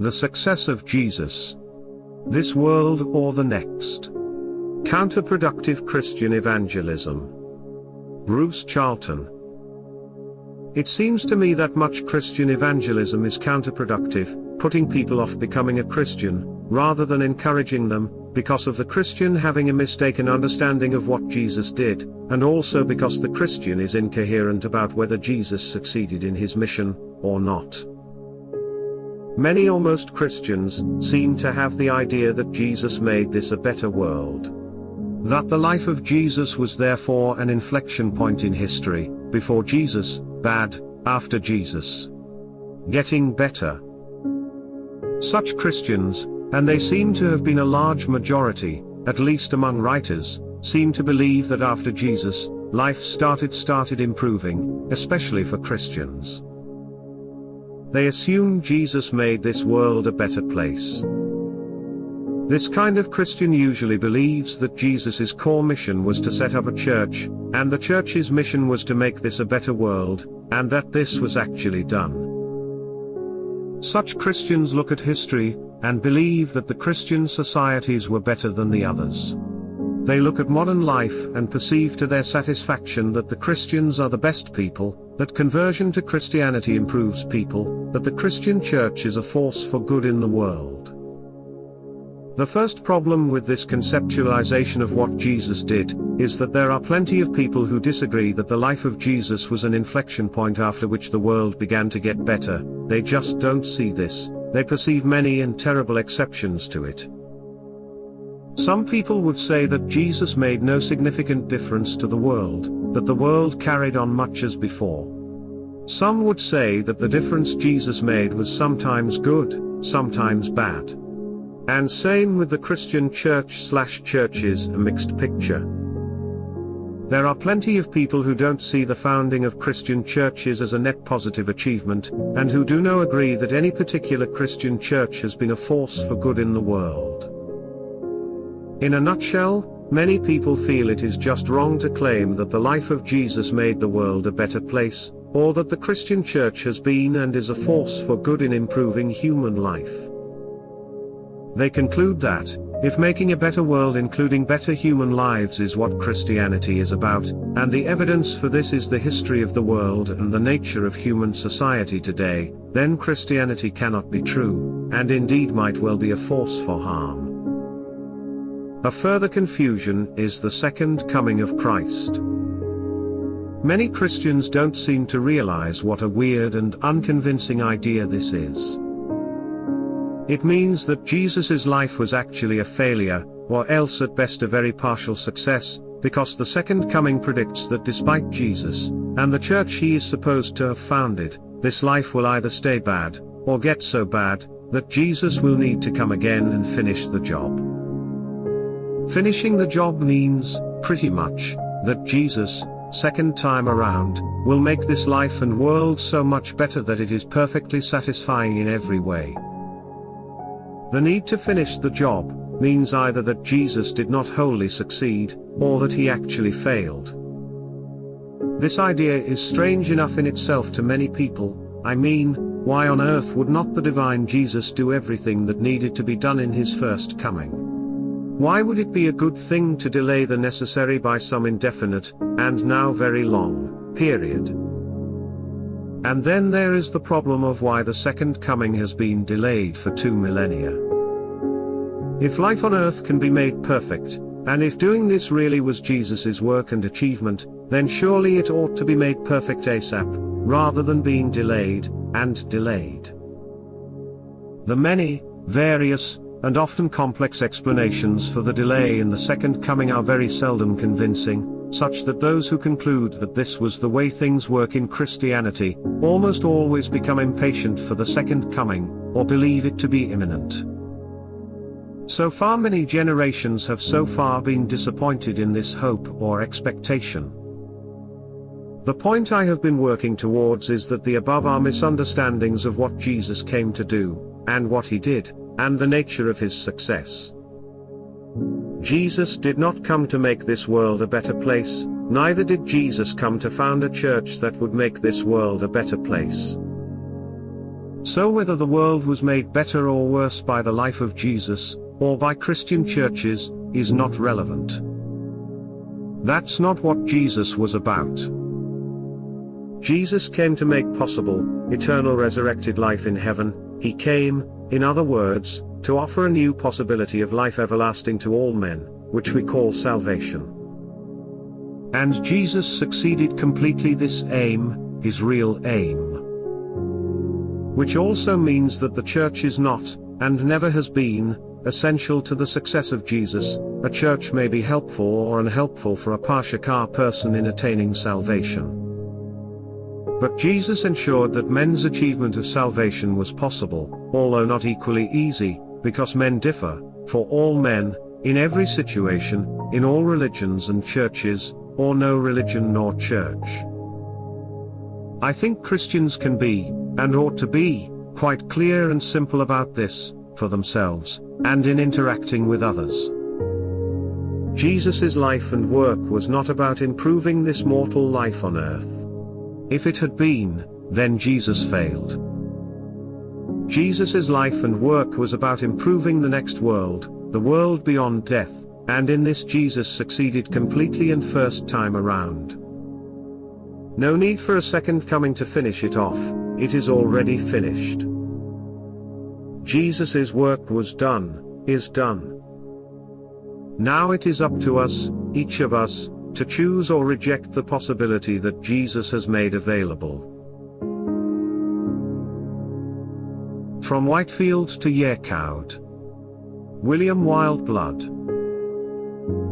The success of Jesus. This world or the next. Counterproductive Christian evangelism. Bruce Charlton. It seems to me that much Christian evangelism is counterproductive, putting people off becoming a Christian, rather than encouraging them, because of the Christian having a mistaken understanding of what Jesus did, and also because the Christian is incoherent about whether Jesus succeeded in his mission, or not. Many or most Christians seem to have the idea that Jesus made this a better world. That the life of Jesus was therefore an inflection point in history, before Jesus, bad, after Jesus, getting better. Such Christians, and they seem to have been a large majority, at least among writers, seem to believe that after Jesus, life started improving, especially for Christians. They assume Jesus made this world a better place. This kind of Christian usually believes that Jesus' core mission was to set up a church, and the church's mission was to make this a better world, and that this was actually done. Such Christians look at history, and believe that the Christian societies were better than the others. They look at modern life and perceive to their satisfaction that the Christians are the best people, that conversion to Christianity improves people, that the Christian church is a force for good in the world. The first problem with this conceptualization of what Jesus did, is that there are plenty of people who disagree that the life of Jesus was an inflection point after which the world began to get better. They just don't see this. They perceive many and terrible exceptions to it. Some people would say that Jesus made no significant difference to the world, that the world carried on much as before. Some would say that the difference Jesus made was sometimes good, sometimes bad. And same with the Christian church/churches, a mixed picture. There are plenty of people who don't see the founding of Christian churches as a net positive achievement, and who do not agree that any particular Christian church has been a force for good in the world. In a nutshell, many people feel it is just wrong to claim that the life of Jesus made the world a better place, or that the Christian church has been and is a force for good in improving human life. They conclude that, if making a better world including better human lives is what Christianity is about, and the evidence for this is the history of the world and the nature of human society today, then Christianity cannot be true, and indeed might well be a force for harm. A further confusion is the second coming of Christ. Many Christians don't seem to realize what a weird and unconvincing idea this is. It means that Jesus' life was actually a failure, or else at best a very partial success, because the second coming predicts that despite Jesus, and the church he is supposed to have founded, this life will either stay bad, or get so bad, that Jesus will need to come again and finish the job. Finishing the job means, pretty much, that Jesus, second time around, will make this life and world so much better that it is perfectly satisfying in every way. The need to finish the job means either that Jesus did not wholly succeed, or that he actually failed. This idea is strange enough in itself to many people. I mean, why on earth would not the divine Jesus do everything that needed to be done in his first coming? Why would it be a good thing to delay the necessary by some indefinite, and now very long, period? And then there is the problem of why the second coming has been delayed for 2 millennia. If life on earth can be made perfect, and if doing this really was Jesus' work and achievement, then surely it ought to be made perfect ASAP, rather than being delayed, and delayed. The many, various, and often complex explanations for the delay in the second coming are very seldom convincing, such that those who conclude that this was the way things work in Christianity, almost always become impatient for the second coming, or believe it to be imminent. So far many generations have so far been disappointed in this hope or expectation. The point I have been working towards is that the above are misunderstandings of what Jesus came to do, and what he did, and the nature of his success. Jesus did not come to make this world a better place, neither did Jesus come to found a church that would make this world a better place. So whether the world was made better or worse by the life of Jesus, or by Christian churches, is not relevant. That's not what Jesus was about. Jesus came to make possible eternal resurrected life in heaven. He came, in other words, to offer a new possibility of life everlasting to all men, which we call salvation. And Jesus succeeded completely this aim, his real aim. Which also means that the church is not, and never has been, essential to the success of Jesus. A church may be helpful or unhelpful for a Parshakar person in attaining salvation. But Jesus ensured that men's achievement of salvation was possible, although not equally easy, because men differ, for all men, in every situation, in all religions and churches, or no religion nor church. I think Christians can be, and ought to be, quite clear and simple about this, for themselves, and in interacting with others. Jesus' life and work was not about improving this mortal life on earth. If it had been, then Jesus failed. Jesus' life and work was about improving the next world, the world beyond death, and in this Jesus succeeded completely and first time around. No need for a second coming to finish it off, it is already finished. Jesus' work was done, is done. Now it is up to us, each of us, to choose or reject the possibility that Jesus has made available. From Whitefield to Yercaud. William Wildblood.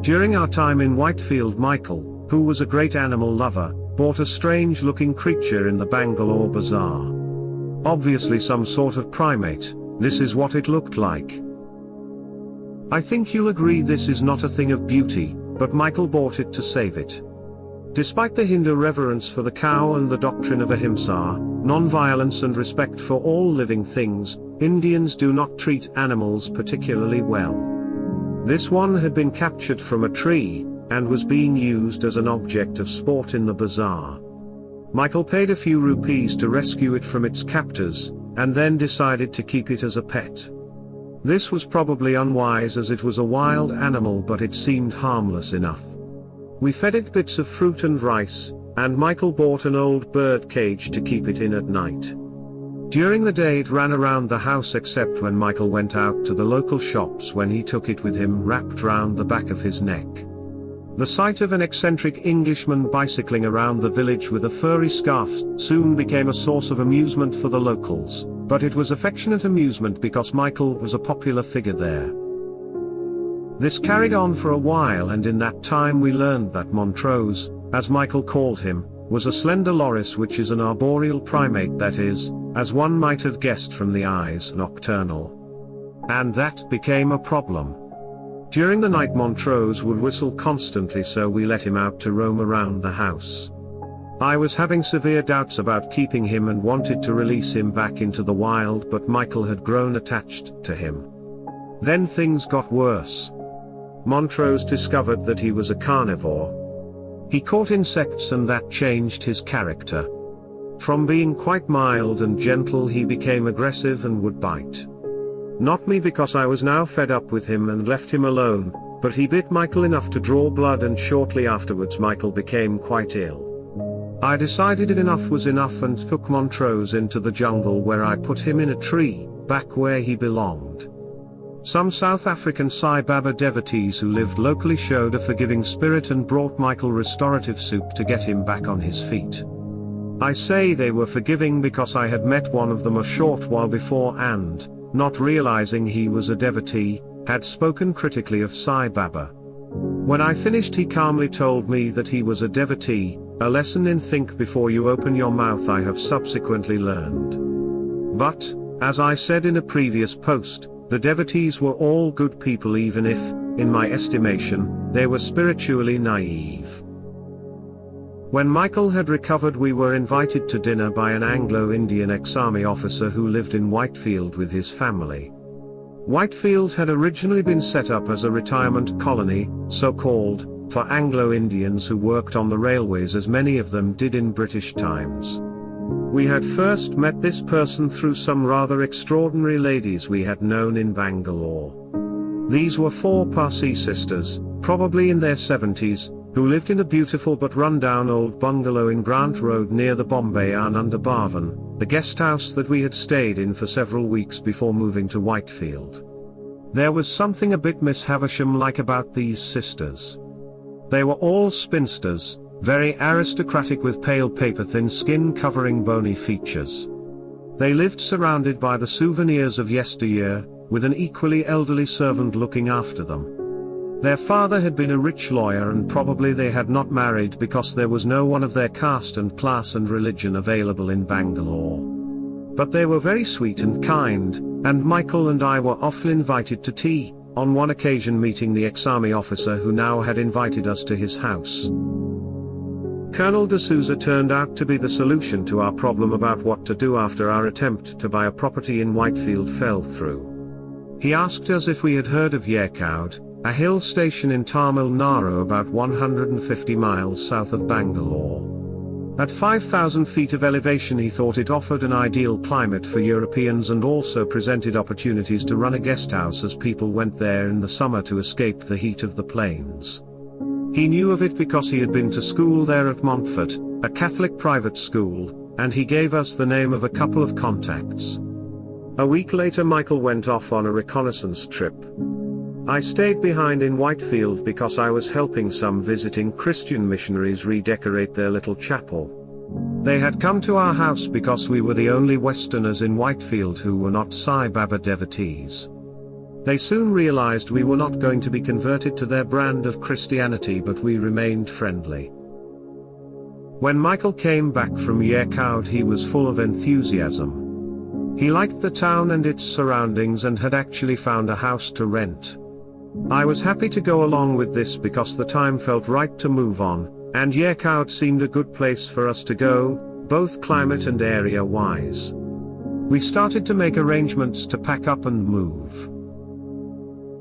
During our time in Whitefield, Michael, who was a great animal lover, bought a strange-looking creature in the Bangalore bazaar. Obviously some sort of primate, this is what it looked like. I think you'll agree this is not a thing of beauty, but Michael bought it to save it. Despite the Hindu reverence for the cow and the doctrine of ahimsa, non-violence and respect for all living things, Indians do not treat animals particularly well. This one had been captured from a tree, and was being used as an object of sport in the bazaar. Michael paid a few rupees to rescue it from its captors, and then decided to keep it as a pet. This was probably unwise as it was a wild animal, but it seemed harmless enough. We fed it bits of fruit and rice, and Michael bought an old bird cage to keep it in at night. During the day it ran around the house except when Michael went out to the local shops, when he took it with him wrapped round the back of his neck. The sight of an eccentric Englishman bicycling around the village with a furry scarf soon became a source of amusement for the locals, but it was affectionate amusement because Michael was a popular figure there. This carried on for a while, and in that time we learned that Montrose, as Michael called him, was a slender loris, which is an arboreal primate, that is, as one might have guessed from the eyes, nocturnal. And that became a problem. During the night Montrose would whistle constantly, so we let him out to roam around the house. I was having severe doubts about keeping him and wanted to release him back into the wild, but Michael had grown attached to him. Then things got worse. Montrose discovered that he was a carnivore. He caught insects, and that changed his character. From being quite mild and gentle he became aggressive and would bite. Not me, because I was now fed up with him and left him alone, but he bit Michael enough to draw blood, and shortly afterwards Michael became quite ill. I decided enough was enough and took Montrose into the jungle, where I put him in a tree, back where he belonged. Some South African Sai Baba devotees who lived locally showed a forgiving spirit and brought Michael restorative soup to get him back on his feet. I say they were forgiving because I had met one of them a short while before and, not realizing he was a devotee, had spoken critically of Sai Baba. When I finished he calmly told me that he was a devotee, a lesson in think before you open your mouth I have subsequently learned. But, as I said in a previous post, the devotees were all good people, even if, in my estimation, they were spiritually naive. When Michael had recovered we were invited to dinner by an Anglo-Indian ex-army officer who lived in Whitefield with his family. Whitefield had originally been set up as a retirement colony, so-called, for Anglo-Indians who worked on the railways, as many of them did in British times. We had first met this person through some rather extraordinary ladies we had known in Bangalore. These were 4 Parsi sisters, probably in their 70s, who lived in a beautiful but run-down old bungalow in Grant Road near the Bombay under Bhavan, the guest house that we had stayed in for several weeks before moving to Whitefield. There was something a bit Miss Havisham-like about these sisters. They were all spinsters, very aristocratic with pale paper-thin skin covering bony features. They lived surrounded by the souvenirs of yesteryear, with an equally elderly servant looking after them. Their father had been a rich lawyer and probably they had not married because there was no one of their caste and class and religion available in Bangalore. But they were very sweet and kind, and Michael and I were often invited to tea, on one occasion meeting the ex-army officer who now had invited us to his house. Colonel D'Souza turned out to be the solution to our problem about what to do after our attempt to buy a property in Whitefield fell through. He asked us if we had heard of Yercaud, a hill station in Tamil Nadu about 150 miles south of Bangalore. At 5,000 feet of elevation he thought it offered an ideal climate for Europeans and also presented opportunities to run a guest house as people went there in the summer to escape the heat of the plains. He knew of it because he had been to school there at Montfort, a Catholic private school, and he gave us the name of a couple of contacts. A week later Michael went off on a reconnaissance trip. I stayed behind in Whitefield because I was helping some visiting Christian missionaries redecorate their little chapel. They had come to our house because we were the only Westerners in Whitefield who were not Sai Baba devotees. They soon realized we were not going to be converted to their brand of Christianity, but we remained friendly. When Michael came back from Yercaud he was full of enthusiasm. He liked the town and its surroundings and had actually found a house to rent. I was happy to go along with this because the time felt right to move on, and Yercaud seemed a good place for us to go, both climate and area-wise. We started to make arrangements to pack up and move.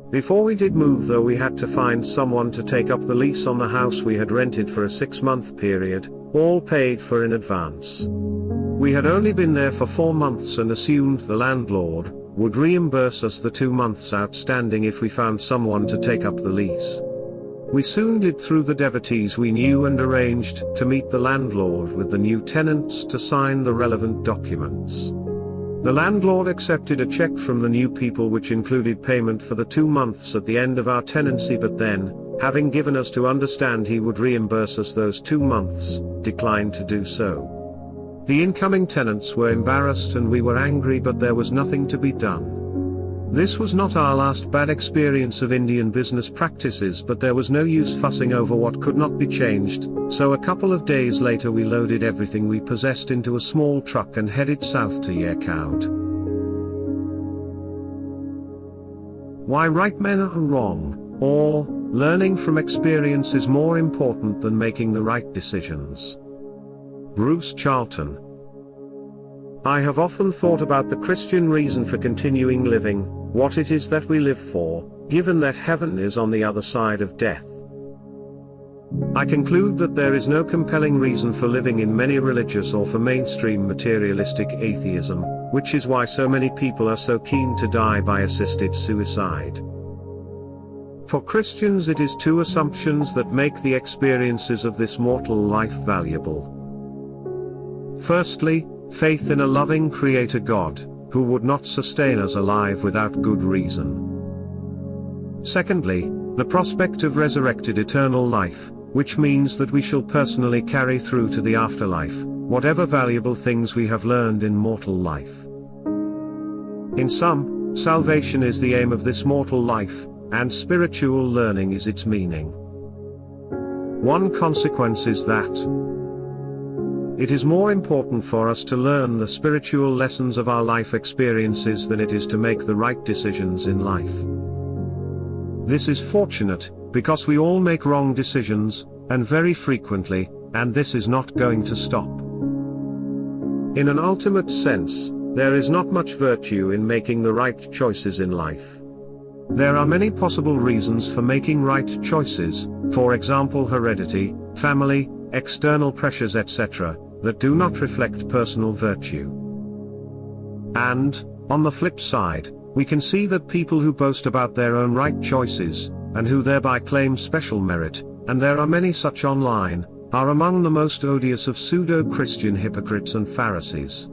Before we did move though, we had to find someone to take up the lease on the house we had rented for a 6-month period, all paid for in advance. We had only been there for 4 months and assumed the landlord would reimburse us the 2 months outstanding if we found someone to take up the lease. We soon did through the devotees we knew and arranged to meet the landlord with the new tenants to sign the relevant documents. The landlord accepted a check from the new people which included payment for the 2 months at the end of our tenancy, but then, having given us to understand he would reimburse us those 2 months, declined to do so. The incoming tenants were embarrassed and we were angry, but there was nothing to be done. This was not our last bad experience of Indian business practices, but there was no use fussing over what could not be changed, so a couple of days later we loaded everything we possessed into a small truck and headed south to Yercaud. Why right men are wrong, or, learning from experience is more important than making the right decisions. Bruce Charlton. I have often thought about the Christian reason for continuing living, what it is that we live for, given that heaven is on the other side of death. I conclude that there is no compelling reason for living in many religious or for mainstream materialistic atheism, which is why so many people are so keen to die by assisted suicide. For Christians it is 2 assumptions that make the experiences of this mortal life valuable. Firstly, faith in a loving Creator God, who would not sustain us alive without good reason. Secondly, the prospect of resurrected eternal life, which means that we shall personally carry through to the afterlife, whatever valuable things we have learned in mortal life. In sum, salvation is the aim of this mortal life, and spiritual learning is its meaning. One consequence is that it is more important for us to learn the spiritual lessons of our life experiences than it is to make the right decisions in life. This is fortunate, because we all make wrong decisions, and very frequently, and this is not going to stop. In an ultimate sense, there is not much virtue in making the right choices in life. There are many possible reasons for making right choices, for example heredity, family, external pressures etc., that do not reflect personal virtue. And, on the flip side, we can see that people who boast about their own right choices, and who thereby claim special merit, and there are many such online, are among the most odious of pseudo-Christian hypocrites and Pharisees.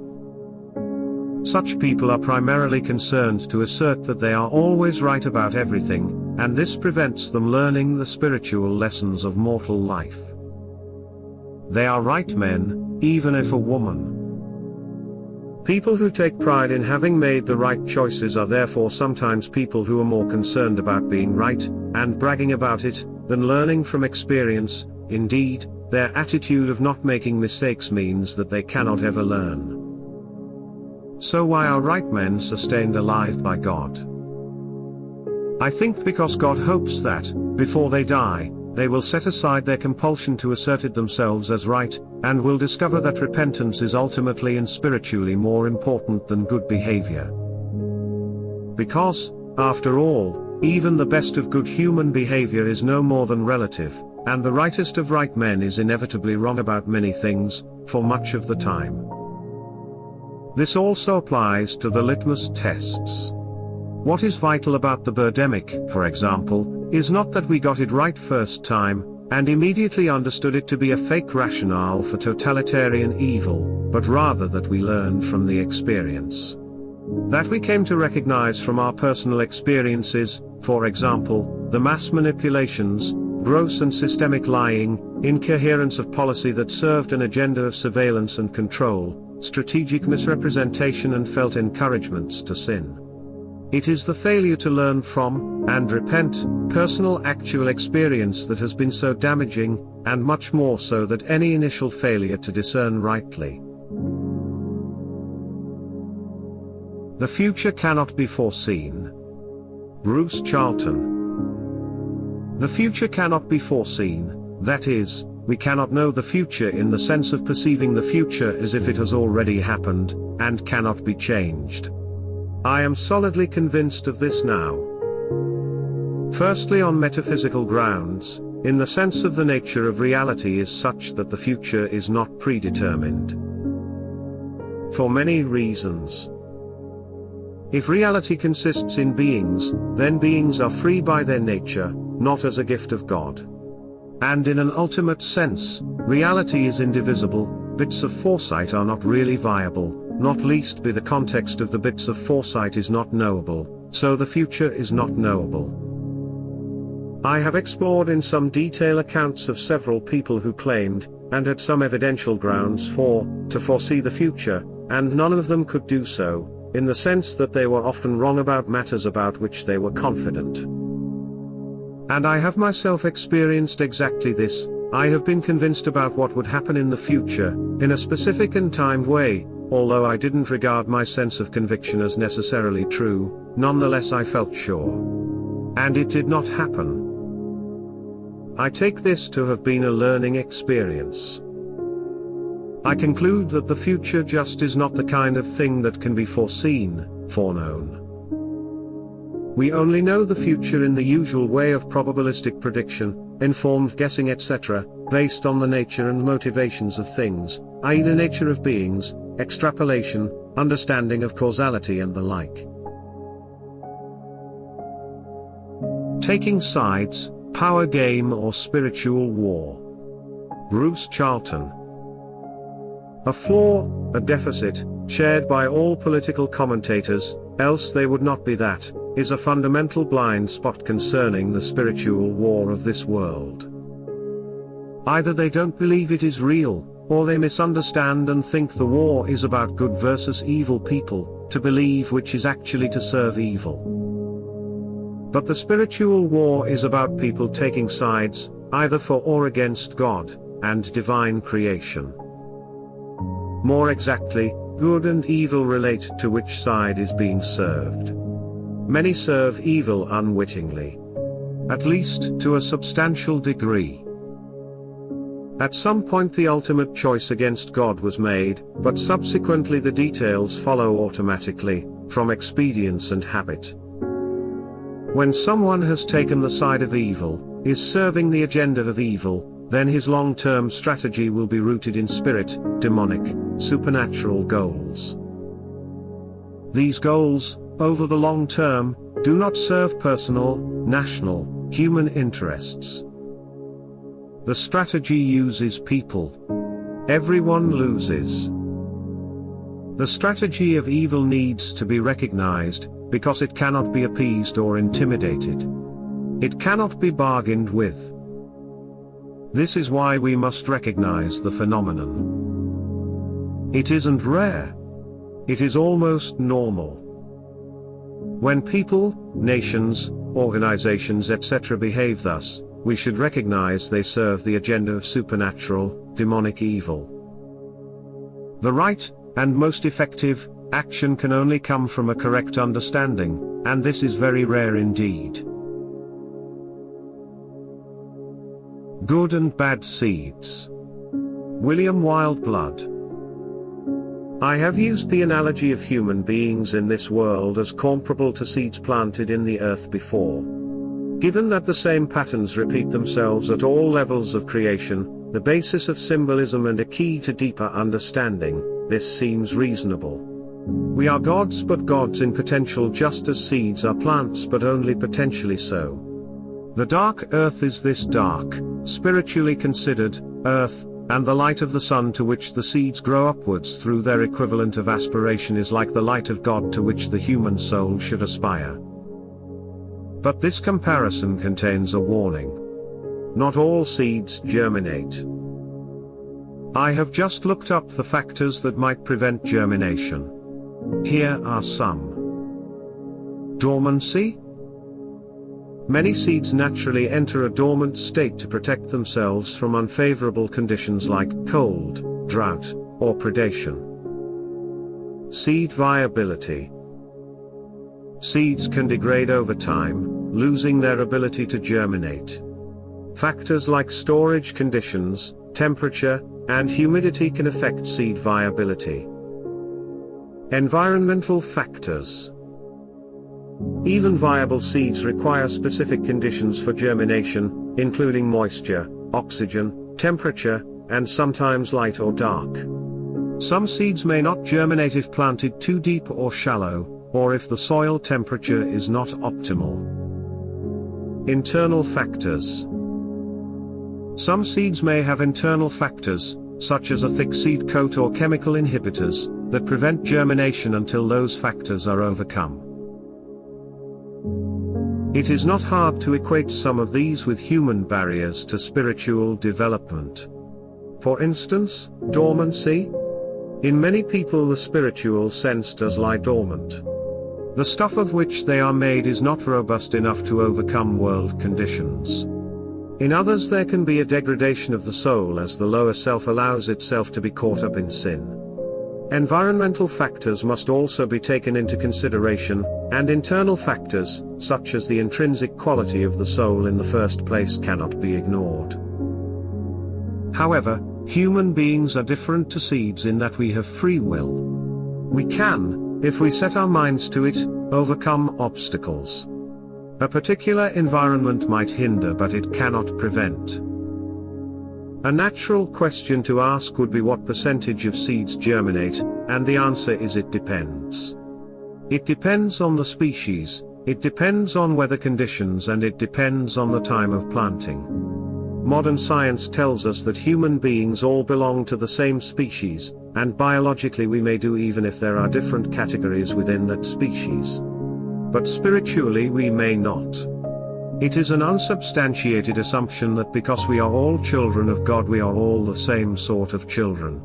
Such people are primarily concerned to assert that they are always right about everything, and this prevents them learning the spiritual lessons of mortal life. They are right men, even if a woman. People who take pride in having made the right choices are therefore sometimes people who are more concerned about being right, and bragging about it, than learning from experience. Indeed, their attitude of not making mistakes means that they cannot ever learn. So why are right men sustained alive by God? I think because God hopes that, before they die, they will set aside their compulsion to assert it themselves as right, and will discover that repentance is ultimately and spiritually more important than good behavior. Because, after all, even the best of good human behavior is no more than relative, and the rightest of right men is inevitably wrong about many things, for much of the time. This also applies to the litmus tests. What is vital about the Birdemic, for example, is not that we got it right first time, and immediately understood it to be a fake rationale for totalitarian evil, but rather that we learned from the experience. That we came to recognize from our personal experiences, for example, the mass manipulations, gross and systemic lying, incoherence of policy that served an agenda of surveillance and control, strategic misrepresentation and felt encouragements to sin. It is the failure to learn from, and repent, personal actual experience that has been so damaging, and much more so than any initial failure to discern rightly. The future cannot be foreseen. Bruce Charlton. The future cannot be foreseen, that is, we cannot know the future in the sense of perceiving the future as if it has already happened, and cannot be changed. I am solidly convinced of this now. Firstly, on metaphysical grounds, in the sense of the nature of reality is such that the future is not predetermined. For many reasons. If reality consists in beings, then beings are free by their nature, not as a gift of God. And in an ultimate sense, reality is indivisible, bits of foresight are not really viable, not least be the context of the bits of foresight is not knowable, so the future is not knowable. I have explored in some detail accounts of several people who claimed, and had some evidential grounds for, to foresee the future, and none of them could do so, in the sense that they were often wrong about matters about which they were confident. And I have myself experienced exactly this. I have been convinced about what would happen in the future, in a specific and timed way, although I didn't regard my sense of conviction as necessarily true, nonetheless I felt sure. And it did not happen. I take this to have been a learning experience. I conclude that the future just is not the kind of thing that can be foreseen, foreknown. We only know the future in the usual way of probabilistic prediction, informed guessing etc., based on the nature and motivations of things, i.e. the nature of beings, extrapolation, understanding of causality and the like. Taking sides, power game or spiritual war. Bruce Charlton. A flaw, a deficit, shared by all political commentators, else they would not be that, is a fundamental blind spot concerning the spiritual war of this world. Either they don't believe it is real, or they misunderstand and think the war is about good versus evil people, to believe which is actually to serve evil. But the spiritual war is about people taking sides, either for or against God, and divine creation. More exactly, good and evil relate to which side is being served. Many serve evil unwittingly. At least to a substantial degree. At some point the ultimate choice against God was made, but subsequently the details follow automatically, from expedience and habit. When someone has taken the side of evil, is serving the agenda of evil, then his long-term strategy will be rooted in spirit, demonic, supernatural goals. These goals, over the long term, do not serve personal, national, human interests. The strategy uses people. Everyone loses. The strategy of evil needs to be recognized, because it cannot be appeased or intimidated. It cannot be bargained with. This is why we must recognize the phenomenon. It isn't rare. It is almost normal. When people, nations, organizations etc. behave thus, we should recognize they serve the agenda of supernatural, demonic evil. The right, and most effective, action can only come from a correct understanding, and this is very rare indeed. Good and bad seeds. William Wildblood. I have used the analogy of human beings in this world as comparable to seeds planted in the earth before. Given that the same patterns repeat themselves at all levels of creation, the basis of symbolism and a key to deeper understanding, this seems reasonable. We are gods, but gods in potential, just as seeds are plants but only potentially so. The dark earth is this dark, spiritually considered, earth, and the light of the sun to which the seeds grow upwards through their equivalent of aspiration is like the light of God to which the human soul should aspire. But this comparison contains a warning. Not all seeds germinate. I have just looked up the factors that might prevent germination. Here are some. Dormancy. Many seeds naturally enter a dormant state to protect themselves from unfavorable conditions like cold, drought, or predation. Seed viability. Seeds can degrade over time, losing their ability to germinate. Factors like storage conditions, temperature, and humidity can affect seed viability. Environmental factors. Even viable seeds require specific conditions for germination, including moisture, oxygen, temperature, and sometimes light or dark. Some seeds may not germinate if planted too deep or shallow, or if the soil temperature is not optimal. Internal factors. Some seeds may have internal factors, such as a thick seed coat or chemical inhibitors, that prevent germination until those factors are overcome. It is not hard to equate some of these with human barriers to spiritual development. For instance, dormancy. In many people the spiritual sense does lie dormant. The stuff of which they are made is not robust enough to overcome world conditions. In others there can be a degradation of the soul as the lower self allows itself to be caught up in sin. Environmental factors must also be taken into consideration, and internal factors, such as the intrinsic quality of the soul in the first place, cannot be ignored. However, human beings are different to seeds in that we have free will. We can, if we set our minds to it, overcome obstacles. A particular environment might hinder, but it cannot prevent. A natural question to ask would be what percentage of seeds germinate, and the answer is it depends. It depends on the species, it depends on weather conditions, and it depends on the time of planting. Modern science tells us that human beings all belong to the same species, and biologically we may do even if there are different categories within that species. But spiritually we may not. It is an unsubstantiated assumption that because we are all children of God we are all the same sort of children.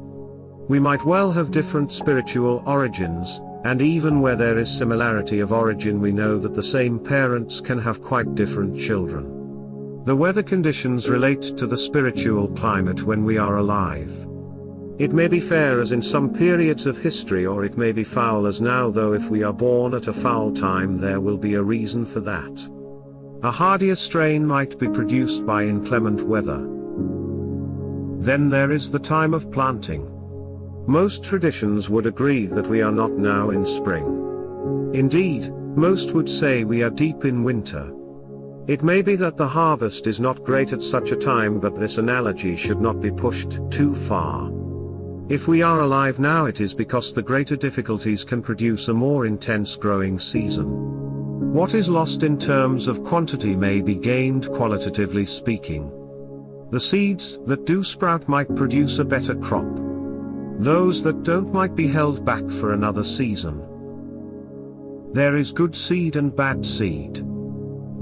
We might well have different spiritual origins, and even where there is similarity of origin we know that the same parents can have quite different children. The weather conditions relate to the spiritual climate when we are alive. It may be fair as in some periods of history, or it may be foul as now, though if we are born at a foul time there will be a reason for that. A hardier strain might be produced by inclement weather. Then there is the time of planting. Most traditions would agree that we are not now in spring. Indeed, most would say we are deep in winter. It may be that the harvest is not great at such a time, but this analogy should not be pushed too far. If we are alive now, it is because the greater difficulties can produce a more intense growing season. What is lost in terms of quantity may be gained qualitatively speaking. The seeds that do sprout might produce a better crop. Those that don't might be held back for another season. There is good seed and bad seed.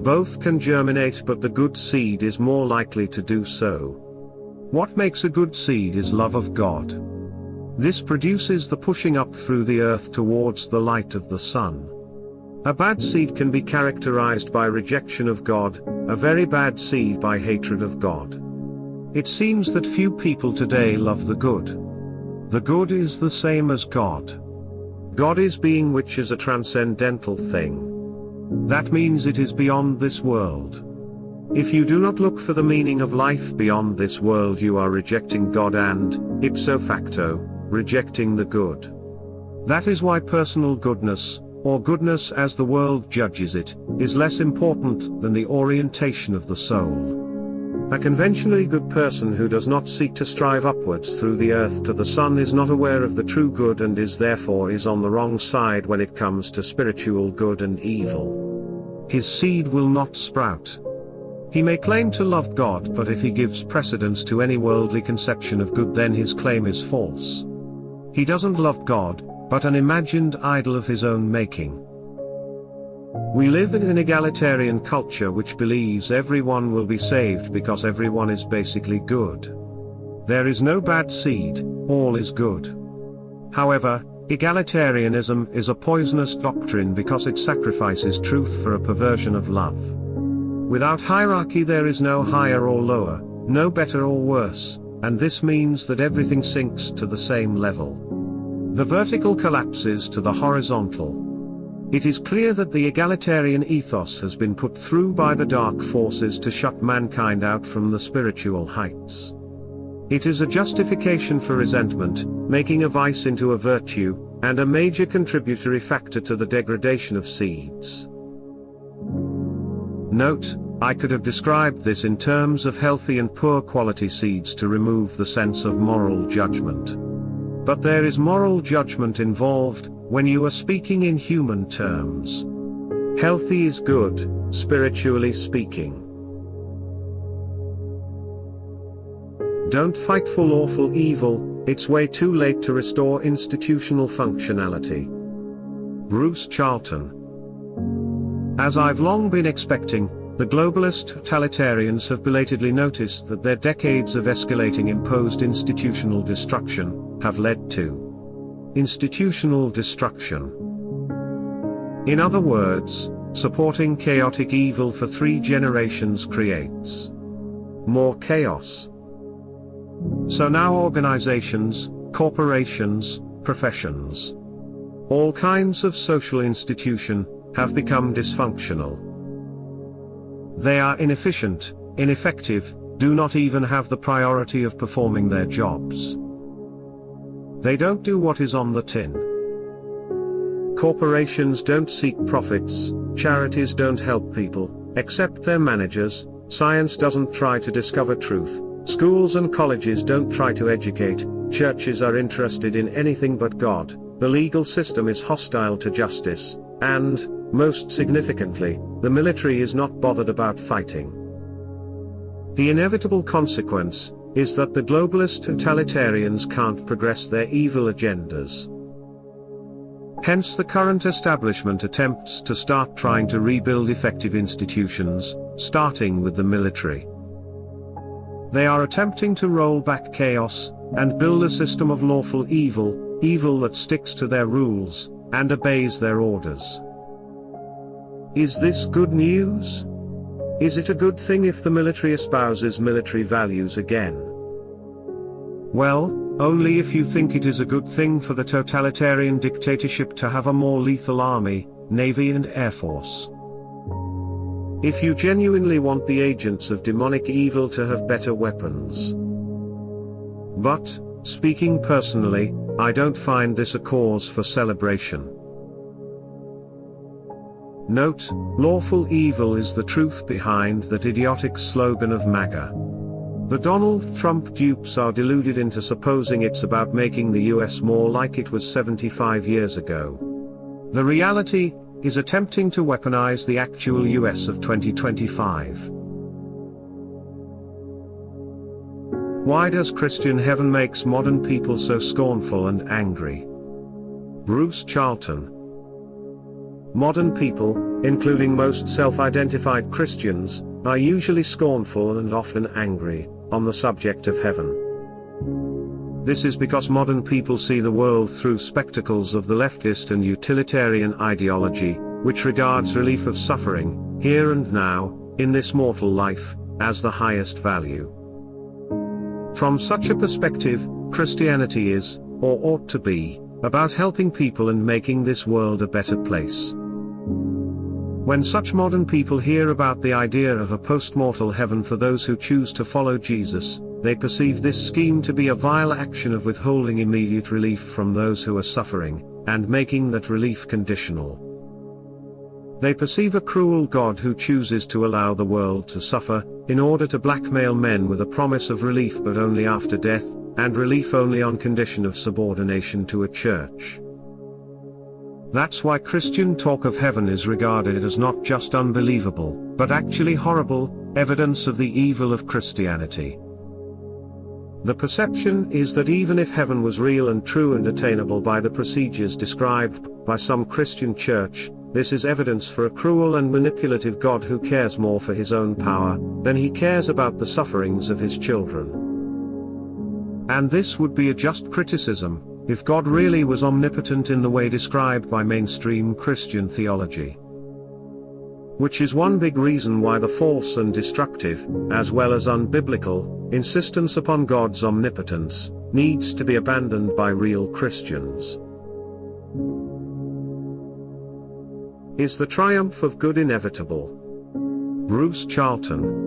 Both can germinate, but the good seed is more likely to do so. What makes a good seed is love of God. This produces the pushing up through the earth towards the light of the sun. A bad seed can be characterized by rejection of God, a very bad seed by hatred of God. It seems that few people today love the good. The good is the same as God. God is being, which is a transcendental thing. That means it is beyond this world. If you do not look for the meaning of life beyond this world, you are rejecting God and, ipso facto, rejecting the good. That is why personal goodness, or goodness as the world judges it, is less important than the orientation of the soul. A conventionally good person who does not seek to strive upwards through the earth to the sun is not aware of the true good, and is therefore on the wrong side when it comes to spiritual good and evil. His seed will not sprout. He may claim to love God, but if he gives precedence to any worldly conception of good, then his claim is false. He doesn't love God, but an imagined idol of his own making. We live in an egalitarian culture which believes everyone will be saved because everyone is basically good. There is no bad seed, all is good. However, egalitarianism is a poisonous doctrine because it sacrifices truth for a perversion of love. Without hierarchy there is no higher or lower, no better or worse, and this means that everything sinks to the same level. The vertical collapses to the horizontal. It is clear that the egalitarian ethos has been put through by the dark forces to shut mankind out from the spiritual heights. It is a justification for resentment, making a vice into a virtue, and a major contributory factor to the degradation of seeds. Note, I could have described this in terms of healthy and poor quality seeds to remove the sense of moral judgment. But there is moral judgment involved when you are speaking in human terms. Healthy is good, spiritually speaking. Don't fight for lawful evil, it's way too late to restore institutional functionality. Bruce Charlton. As I've long been expecting, the globalist totalitarians have belatedly noticed that their decades of escalating imposed institutional destruction have led to institutional destruction. In other words, supporting chaotic evil for 3 generations creates more chaos. So now organizations, corporations, professions, all kinds of social institution, have become dysfunctional. They are inefficient, ineffective, do not even have the priority of performing their jobs. They don't do what is on the tin. Corporations don't seek profits, charities don't help people, except their managers, science doesn't try to discover truth, schools and colleges don't try to educate, churches are interested in anything but God, the legal system is hostile to justice, and, most significantly, the military is not bothered about fighting. The inevitable consequence is that the globalist totalitarians can't progress their evil agendas. Hence the current establishment attempts to start trying to rebuild effective institutions, starting with the military. They are attempting to roll back chaos, and build a system of lawful evil, evil that sticks to their rules, and obeys their orders. Is this good news? Is it a good thing if the military espouses military values again? Well, only if you think it is a good thing for the totalitarian dictatorship to have a more lethal army, navy and air force. If you genuinely want the agents of demonic evil to have better weapons. But, speaking personally, I don't find this a cause for celebration. Note, lawful evil is the truth behind that idiotic slogan of MAGA. The Donald Trump dupes are deluded into supposing it's about making the US more like it was 75 years ago. The reality is attempting to weaponize the actual US of 2025. Why does Christian heaven makes modern people so scornful and angry? Bruce Charlton. Modern people, including most self-identified Christians, are usually scornful and often angry on the subject of heaven. This is because modern people see the world through spectacles of the leftist and utilitarian ideology, which regards relief of suffering, here and now, in this mortal life, as the highest value. From such a perspective, Christianity is, or ought to be, about helping people and making this world a better place. When such modern people hear about the idea of a post-mortal heaven for those who choose to follow Jesus, they perceive this scheme to be a vile action of withholding immediate relief from those who are suffering, and making that relief conditional. They perceive a cruel God who chooses to allow the world to suffer, in order to blackmail men with a promise of relief but only after death, and relief only on condition of subordination to a church. That's why Christian talk of heaven is regarded as not just unbelievable, but actually horrible, evidence of the evil of Christianity. The perception is that even if heaven was real and true and attainable by the procedures described by some Christian church, this is evidence for a cruel and manipulative God who cares more for his own power than he cares about the sufferings of his children. And this would be a just criticism, if God really was omnipotent in the way described by mainstream Christian theology. Which is one big reason why the false and destructive, as well as unbiblical, insistence upon God's omnipotence, needs to be abandoned by real Christians. Is the triumph of good inevitable? Bruce Charlton.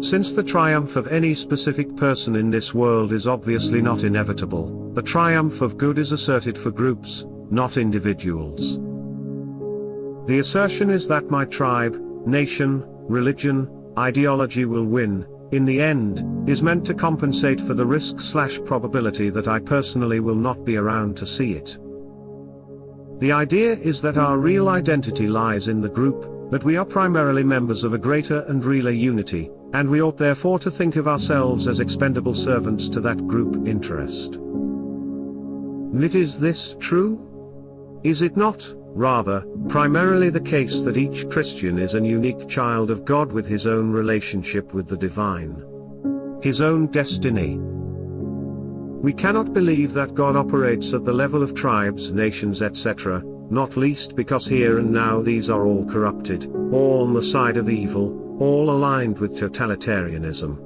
Since the triumph of any specific person in this world is obviously not inevitable, the triumph of good is asserted for groups, not individuals. The assertion is that my tribe, nation, religion, ideology will win, in the end, is meant to compensate for the risk/probability that I personally will not be around to see it. The idea is that our real identity lies in the group, that we are primarily members of a greater and realer unity, and we ought therefore to think of ourselves as expendable servants to that group interest. Is this true? Is it not, rather, primarily the case that each Christian is an unique child of God with his own relationship with the divine? His own destiny? We cannot believe that God operates at the level of tribes, nations, etc., not least because here and now these are all corrupted, all on the side of evil, all aligned with totalitarianism.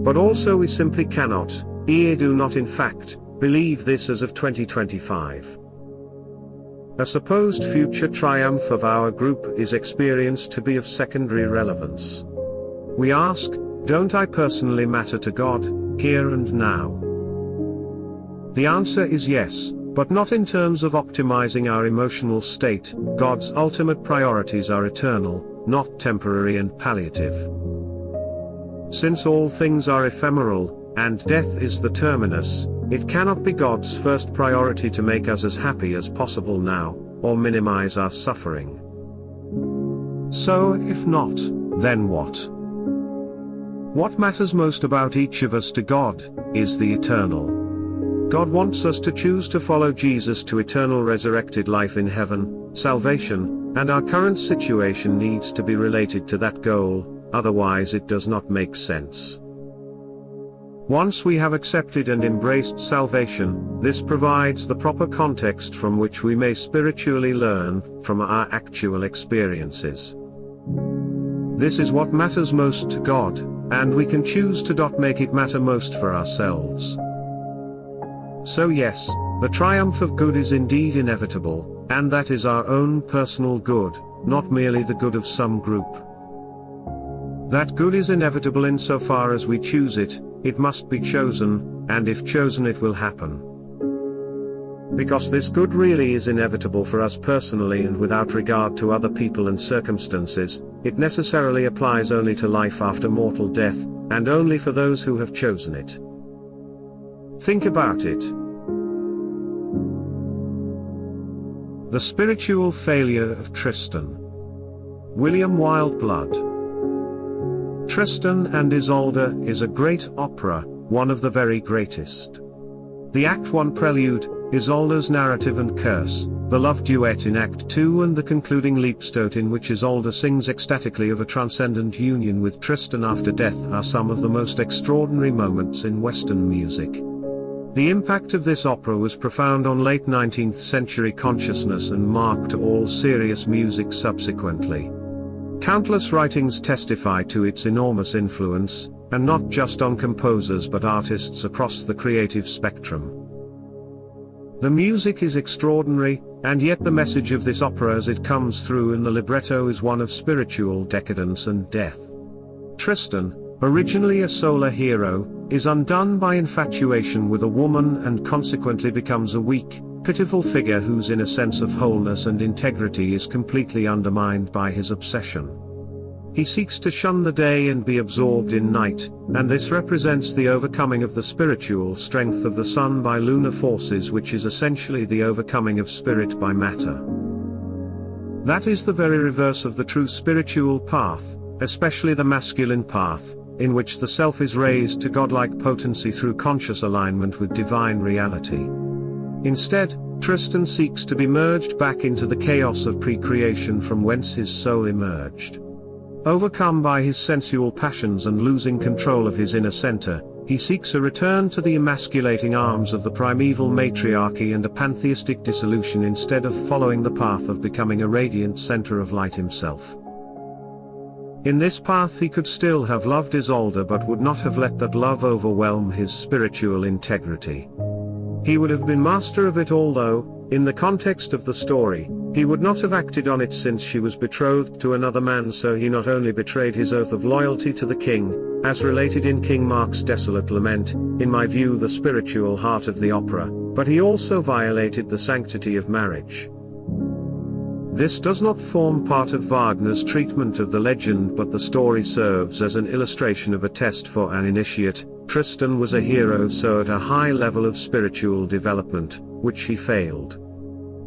But also we simply cannot, do not in fact, believe this as of 2025. A supposed future triumph of our group is experienced to be of secondary relevance. We ask, don't I personally matter to God, here and now? The answer is yes, but not in terms of optimizing our emotional state. God's ultimate priorities are eternal, not temporary and palliative. Since all things are ephemeral, and death is the terminus, it cannot be God's first priority to make us as happy as possible now, or minimize our suffering. So if not, then what? What matters most about each of us to God, is the eternal. God wants us to choose to follow Jesus to eternal resurrected life in heaven, salvation, and our current situation needs to be related to that goal, otherwise it does not make sense. Once we have accepted and embraced salvation, this provides the proper context from which we may spiritually learn from our actual experiences. This is what matters most to God, and we can choose to not make it matter most for ourselves. So yes, the triumph of good is indeed inevitable, and that is our own personal good, not merely the good of some group. That good is inevitable insofar as we choose it, it must be chosen, and if chosen it will happen. Because this good really is inevitable for us personally and without regard to other people and circumstances, it necessarily applies only to life after mortal death, and only for those who have chosen it. Think about it. The Spiritual Failure of Tristan. William Wildblood. Tristan and Isolde is a great opera, one of the very greatest. The Act 1 prelude, Isolde's narrative and curse, the love duet in Act 2 and the concluding Liebestod in which Isolde sings ecstatically of a transcendent union with Tristan after death are some of the most extraordinary moments in Western music. The impact of this opera was profound on late 19th century consciousness and marked all serious music subsequently. Countless writings testify to its enormous influence, and not just on composers but artists across the creative spectrum. The music is extraordinary, and yet the message of this opera as it comes through in the libretto is one of spiritual decadence and death. Tristan, originally a solar hero, is undone by infatuation with a woman and consequently becomes a weak, pitiful figure whose inner sense of wholeness and integrity is completely undermined by his obsession. He seeks to shun the day and be absorbed in night, and this represents the overcoming of the spiritual strength of the sun by lunar forces, which is essentially the overcoming of spirit by matter. That is the very reverse of the true spiritual path, especially the masculine path, in which the self is raised to godlike potency through conscious alignment with divine reality. Instead, Tristan seeks to be merged back into the chaos of pre-creation from whence his soul emerged. Overcome by his sensual passions and losing control of his inner center, he seeks a return to the emasculating arms of the primeval matriarchy and a pantheistic dissolution instead of following the path of becoming a radiant center of light himself. In this path he could still have loved Isolde but would not have let that love overwhelm his spiritual integrity. He would have been master of it, although, in the context of the story, he would not have acted on it since she was betrothed to another man, so he not only betrayed his oath of loyalty to the king, as related in King Mark's desolate lament, in my view the spiritual heart of the opera, but he also violated the sanctity of marriage. This does not form part of Wagner's treatment of the legend, but the story serves as an illustration of a test for an initiate. Tristan was a hero, so at a high level of spiritual development, which he failed.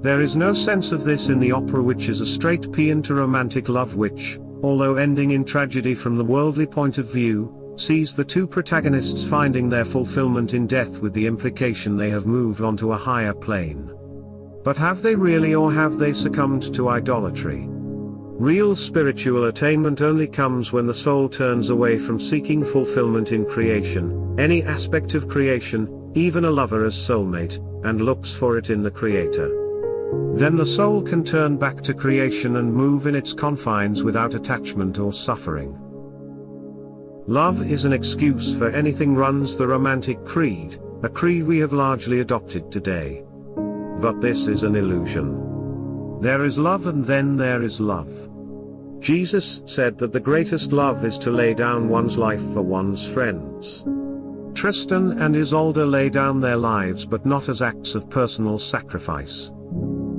There is no sense of this in the opera, which is a straight paean to romantic love which, although ending in tragedy from the worldly point of view, sees the two protagonists finding their fulfillment in death with the implication they have moved on to a higher plane. But have they really, or have they succumbed to idolatry? Real spiritual attainment only comes when the soul turns away from seeking fulfillment in creation, any aspect of creation, even a lover as soulmate, and looks for it in the Creator. Then the soul can turn back to creation and move in its confines without attachment or suffering. Love is an excuse for anything, runs the Romantic creed, a creed we have largely adopted today. But this is an illusion. There is love and then there is love. Jesus said that the greatest love is to lay down one's life for one's friends. Tristan and Isolde lay down their lives, but not as acts of personal sacrifice.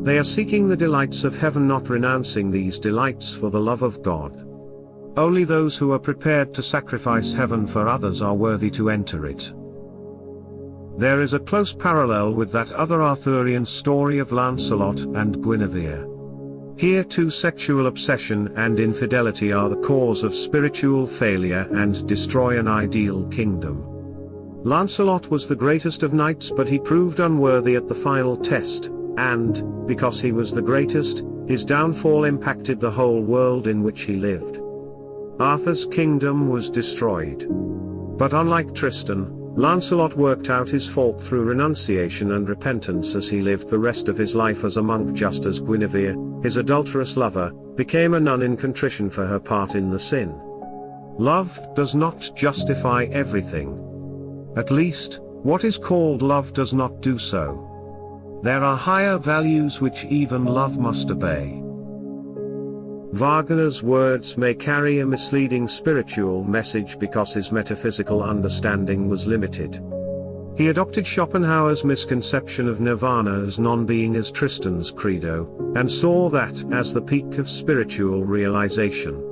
They are seeking the delights of heaven, not renouncing these delights for the love of God. Only those who are prepared to sacrifice heaven for others are worthy to enter it. There is a close parallel with that other Arthurian story of Lancelot and Guinevere. Here too sexual obsession and infidelity are the cause of spiritual failure and destroy an ideal kingdom. Lancelot was the greatest of knights, but he proved unworthy at the final test, and, because he was the greatest, his downfall impacted the whole world in which he lived. Arthur's kingdom was destroyed. But unlike Tristan, Lancelot worked out his fault through renunciation and repentance as he lived the rest of his life as a monk, just as Guinevere, his adulterous lover, became a nun in contrition for her part in the sin. Love does not justify everything. At least, what is called love does not do so. There are higher values which even love must obey. Wagner's words may carry a misleading spiritual message because his metaphysical understanding was limited. He adopted Schopenhauer's misconception of nirvana as non-being as Tristan's credo, and saw that as the peak of spiritual realization.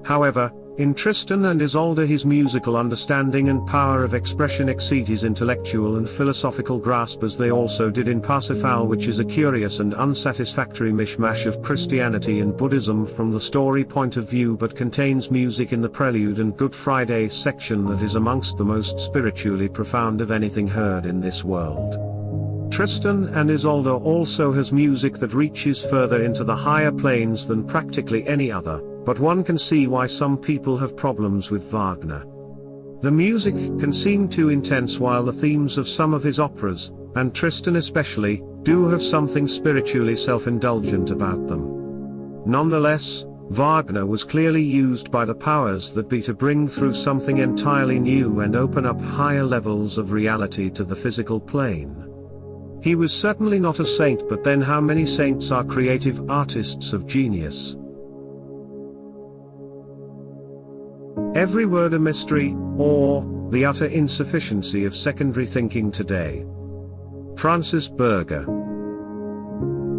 However, in Tristan and Isolde his musical understanding and power of expression exceed his intellectual and philosophical grasp, as they also did in Parsifal, which is a curious and unsatisfactory mishmash of Christianity and Buddhism from the story point of view, but contains music in the Prelude and Good Friday section that is amongst the most spiritually profound of anything heard in this world. Tristan and Isolde also has music that reaches further into the higher planes than practically any other, but one can see why some people have problems with Wagner. The music can seem too intense, while the themes of some of his operas, and Tristan especially, do have something spiritually self-indulgent about them. Nonetheless, Wagner was clearly used by the powers that be to bring through something entirely new and open up higher levels of reality to the physical plane. He was certainly not a saint, but then how many saints are creative artists of genius? Every word a mystery, or the utter insufficiency of secondary thinking today. Francis Berger.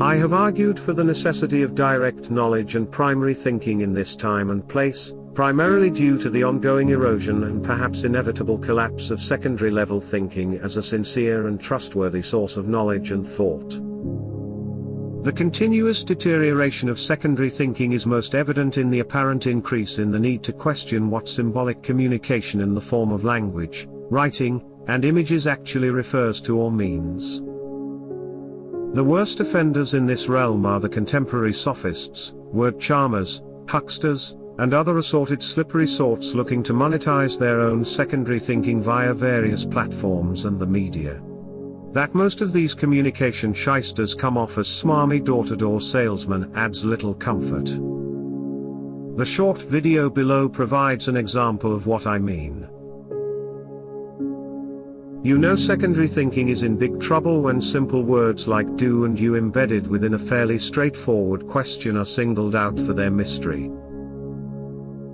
I have argued for the necessity of direct knowledge and primary thinking in this time and place, primarily due to the ongoing erosion and perhaps inevitable collapse of secondary level thinking as a sincere and trustworthy source of knowledge and thought. The continuous deterioration of secondary thinking is most evident in the apparent increase in the need to question what symbolic communication in the form of language, writing, and images actually refers to or means. The worst offenders in this realm are the contemporary sophists, word charmers, hucksters, and other assorted slippery sorts looking to monetize their own secondary thinking via various platforms and the media. That most of these communication shysters come off as smarmy door-to-door salesmen adds little comfort. The short video below provides an example of what I mean. You know, secondary thinking is in big trouble when simple words like do and you embedded within a fairly straightforward question are singled out for their mystery.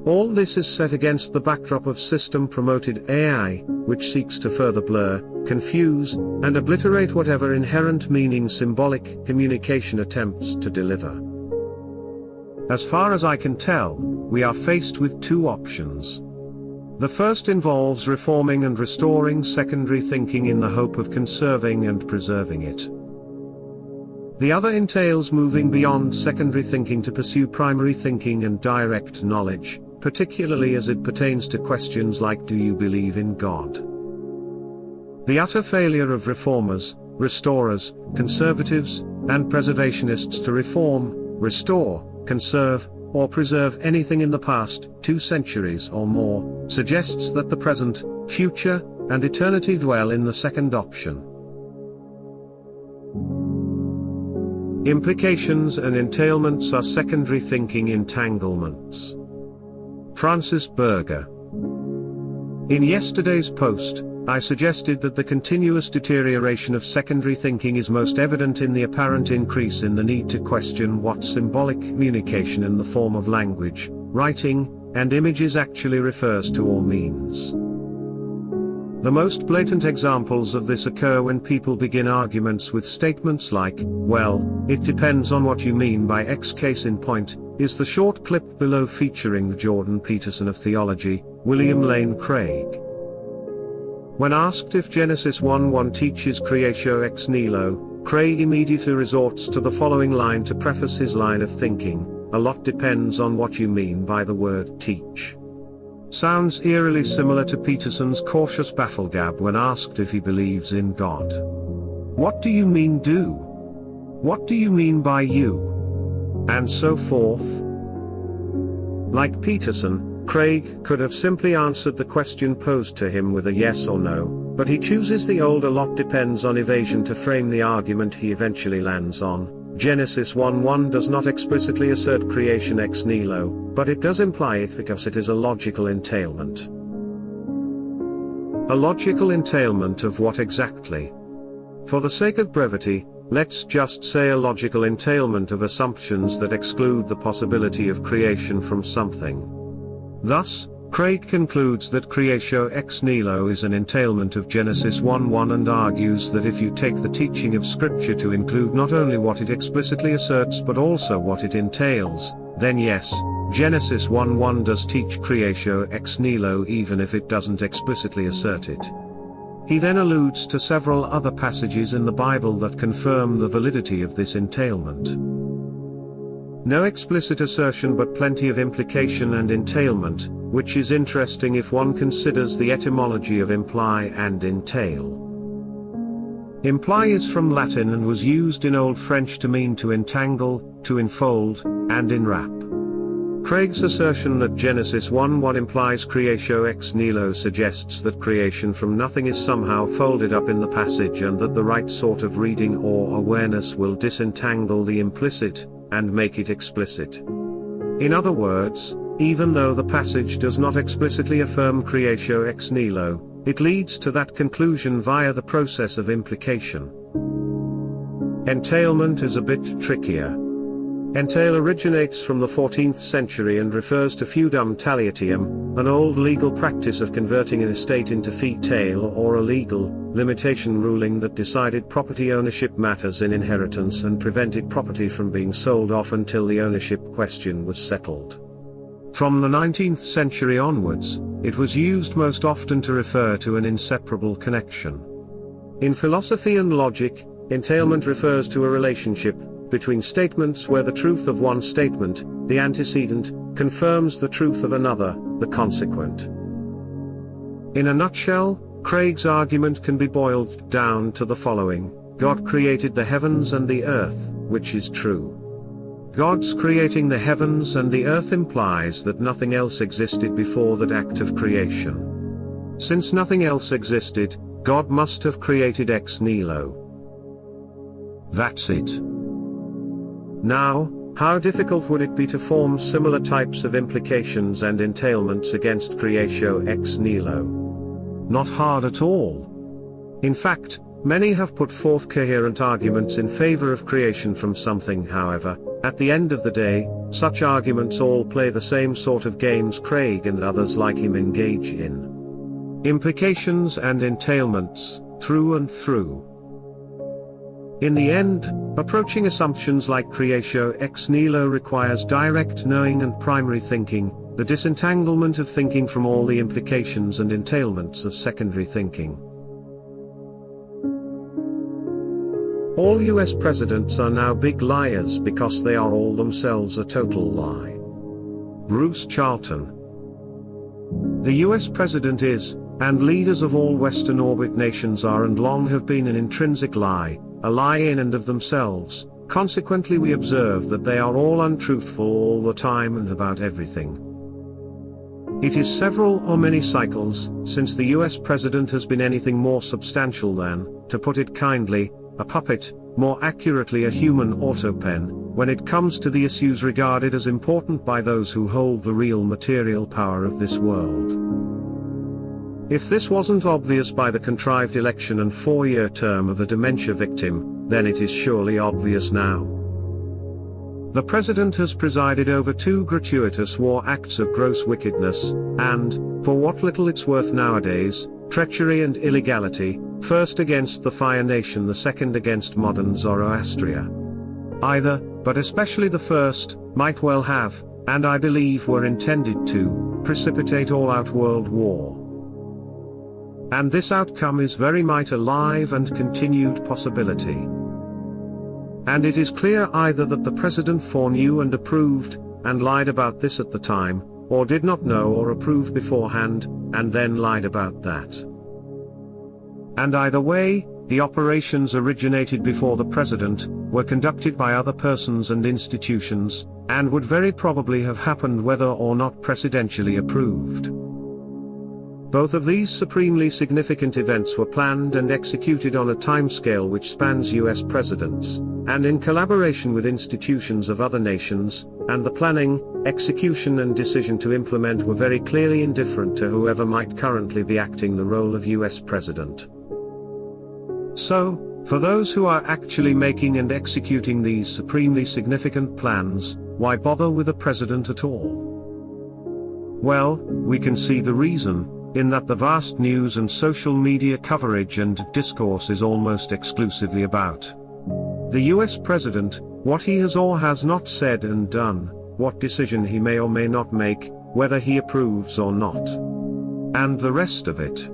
All this is set against the backdrop of system-promoted AI, which seeks to further blur, confuse, and obliterate whatever inherent meaning symbolic communication attempts to deliver. As far as I can tell, we are faced with two options. The first involves reforming and restoring secondary thinking in the hope of conserving and preserving it. The other entails moving beyond secondary thinking to pursue primary thinking and direct knowledge, particularly as it pertains to questions like do you believe in God? The utter failure of reformers, restorers, conservatives, and preservationists to reform, restore, conserve, or preserve anything in the past 2 centuries or more, suggests that the present, future, and eternity dwell in the second option. Implications and entailments are secondary thinking entanglements. Francis Berger. In yesterday's post, I suggested that the continuous deterioration of secondary thinking is most evident in the apparent increase in the need to question what symbolic communication in the form of language, writing, and images actually refers to or means. The most blatant examples of this occur when people begin arguments with statements like, well, it depends on what you mean by X. Case in point, is the short clip below featuring the Jordan Peterson of theology, William Lane Craig. When asked if Genesis 1:1 teaches creatio ex nihilo, Craig immediately resorts to the following line to preface his line of thinking: a lot depends on what you mean by the word teach. Sounds eerily similar to Peterson's cautious bafflegab when asked if he believes in God. What do you mean do? What do you mean by you? And so forth. Like Peterson, Craig could have simply answered the question posed to him with a yes or no, but he chooses the old "a lot depends on" evasion to frame the argument he eventually lands on. Genesis 1:1 does not explicitly assert creation ex nihilo, but it does imply it because it is a logical entailment. A logical entailment of what exactly? For the sake of brevity, let's just say a logical entailment of assumptions that exclude the possibility of creation from something. Thus, Craig concludes that creatio ex nihilo is an entailment of Genesis 1:1 and argues that if you take the teaching of Scripture to include not only what it explicitly asserts but also what it entails, then yes, Genesis 1:1 does teach creatio ex nihilo even if it doesn't explicitly assert it. He then alludes to several other passages in the Bible that confirm the validity of this entailment. No explicit assertion but plenty of implication and entailment, which is interesting if one considers the etymology of imply and entail. Imply is from Latin and was used in Old French to mean to entangle, to enfold, and enwrap. Craig's assertion that Genesis 1:1 implies creatio ex nihilo suggests that creation from nothing is somehow folded up in the passage and that the right sort of reading or awareness will disentangle the implicit, and make it explicit. In other words, even though the passage does not explicitly affirm creatio ex nihilo, it leads to that conclusion via the process of implication. Entailment is a bit trickier. Entail originates from the 14th century and refers to feudum taliotium, an old legal practice of converting an estate into fee tail or a legal limitation ruling that decided property ownership matters in inheritance and prevented property from being sold off until the ownership question was settled. From the 19th century onwards, it was used most often to refer to an inseparable connection. In philosophy and logic, entailment refers to a relationship between statements where the truth of one statement, the antecedent, confirms the truth of another, the consequent. In a nutshell, Craig's argument can be boiled down to the following: God created the heavens and the earth, which is true. God's creating the heavens and the earth implies that nothing else existed before that act of creation. Since nothing else existed, God must have created ex nihilo. That's it. Now, how difficult would it be to form similar types of implications and entailments against creatio ex nihilo? Not hard at all. In fact, many have put forth coherent arguments in favor of creation from something. However, at the end of the day, such arguments all play the same sort of games Craig and others like him engage in. Implications and entailments, through and through. In the end, approaching assumptions like creatio ex nihilo requires direct knowing and primary thinking, the disentanglement of thinking from all the implications and entailments of secondary thinking. All US presidents are now big liars because they are all themselves a total lie. Bruce Charlton. The US president is, and leaders of all Western orbit nations are and long have been, an intrinsic lie, a lie in and of themselves. Consequently, we observe that they are all untruthful all the time and about everything. It is several or many cycles since the US president has been anything more substantial than, to put it kindly, a puppet, more accurately a human autopen, when it comes to the issues regarded as important by those who hold the real material power of this world. If this wasn't obvious by the contrived election and 4-year term of a dementia victim, then it is surely obvious now. The president has presided over 2 gratuitous war acts of gross wickedness, and, for what little it's worth nowadays, treachery and illegality, first against the Fire Nation, the second against modern Zoroastria. Either, but especially the first, might well have, and I believe were intended to, precipitate all-out world war. And this outcome is very might a live and continued possibility. And it is clear either that the president foreknew and approved, and lied about this at the time, or did not know or approve beforehand, and then lied about that. And either way, the operations originated before the president, were conducted by other persons and institutions, and would very probably have happened whether or not presidentially approved. Both of these supremely significant events were planned and executed on a timescale which spans US presidents, and in collaboration with institutions of other nations, and the planning, execution and decision to implement were very clearly indifferent to whoever might currently be acting the role of US president. So, for those who are actually making and executing these supremely significant plans, why bother with a president at all? Well, we can see the reason, in that the vast news and social media coverage and discourse is almost exclusively about the US President, what he has or has not said and done, what decision he may or may not make, whether he approves or not, and the rest of it.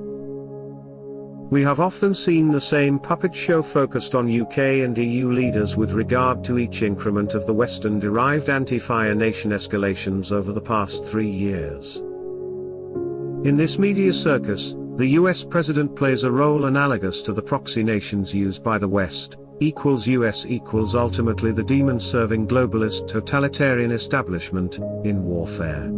We have often seen the same puppet show focused on UK and EU leaders with regard to each increment of the Western-derived anti-fire nation escalations over the past 3 years. In this media circus, the US President plays a role analogous to the proxy nations used by the West, US equals ultimately the demon-serving globalist totalitarian establishment, in warfare.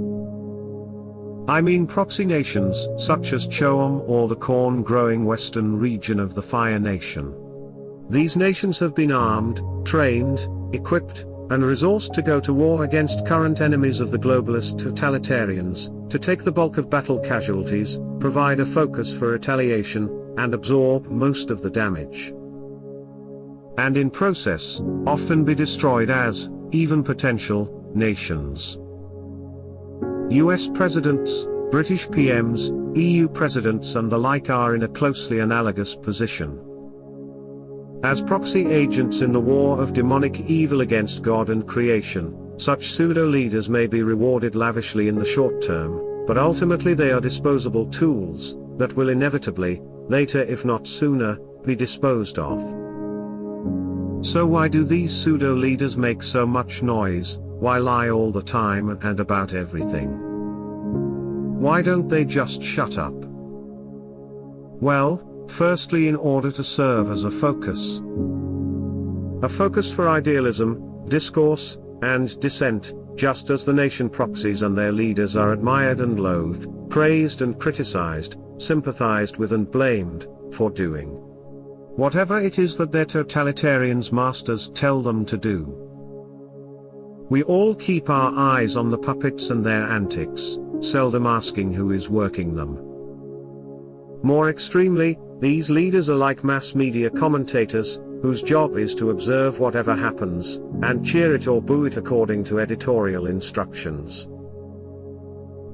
I mean proxy nations, such as CHOAM or the corn-growing western region of the Fire Nation. These nations have been armed, trained, equipped, and resourced to go to war against current enemies of the globalist totalitarians, to take the bulk of battle casualties, provide a focus for retaliation, and absorb most of the damage. And in process, often be destroyed as, even potential, nations. US presidents, British PMs, EU presidents and the like are in a closely analogous position. As proxy agents in the war of demonic evil against God and creation, such pseudo-leaders may be rewarded lavishly in the short term, but ultimately they are disposable tools, that will inevitably, later if not sooner, be disposed of. So why do these pseudo-leaders make so much noise? Why lie all the time and about everything? Why don't they just shut up? Well, firstly in order to serve as a focus. A focus for idealism, discourse, and dissent, just as the nation proxies and their leaders are admired and loathed, praised and criticized, sympathized with and blamed, for doing whatever it is that their totalitarians' masters tell them to do. We all keep our eyes on the puppets and their antics, seldom asking who is working them. More extremely, these leaders are like mass media commentators, whose job is to observe whatever happens, and cheer it or boo it according to editorial instructions.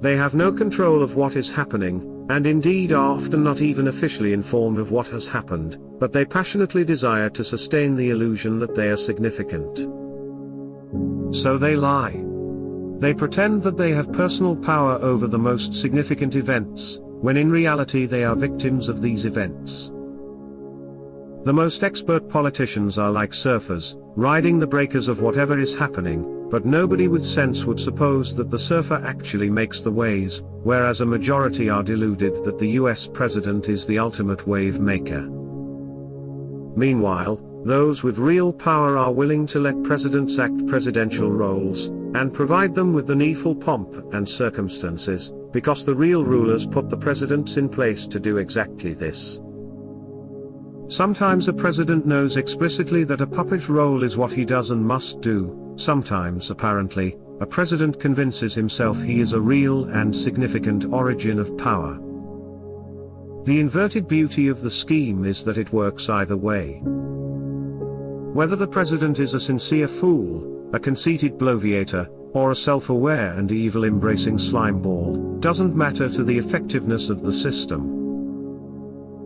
They have no control of what is happening, and indeed are often not even officially informed of what has happened, but they passionately desire to sustain the illusion that they are significant. So they lie. They pretend that they have personal power over the most significant events, when in reality they are victims of these events. The most expert politicians are like surfers, riding the breakers of whatever is happening, but nobody with sense would suppose that the surfer actually makes the waves, whereas a majority are deluded that the US president is the ultimate wave maker. Meanwhile, those with real power are willing to let presidents act presidential roles, and provide them with the needful pomp and circumstances, because the real rulers put the presidents in place to do exactly this. Sometimes a president knows explicitly that a puppet role is what he does and must do, sometimes apparently, a president convinces himself he is a real and significant origin of power. The inverted beauty of the scheme is that it works either way. Whether the president is a sincere fool, a conceited bloviator, or a self-aware and evil-embracing slimeball, doesn't matter to the effectiveness of the system.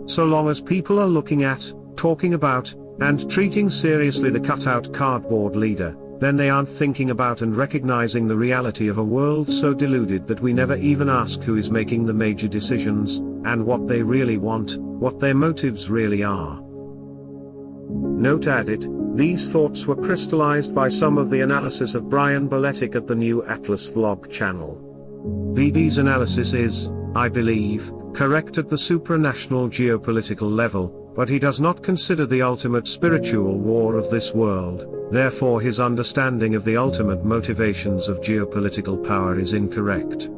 So long as people are looking at, talking about, and treating seriously the cut-out cardboard leader, then they aren't thinking about and recognizing the reality of a world so deluded that we never even ask who is making the major decisions, and what they really want, what their motives really are. Note added, these thoughts were crystallized by some of the analysis of Brian Boletic at the New Atlas vlog channel. BB's analysis is, I believe, correct at the supranational geopolitical level, but he does not consider the ultimate spiritual war of this world, therefore his understanding of the ultimate motivations of geopolitical power is incorrect.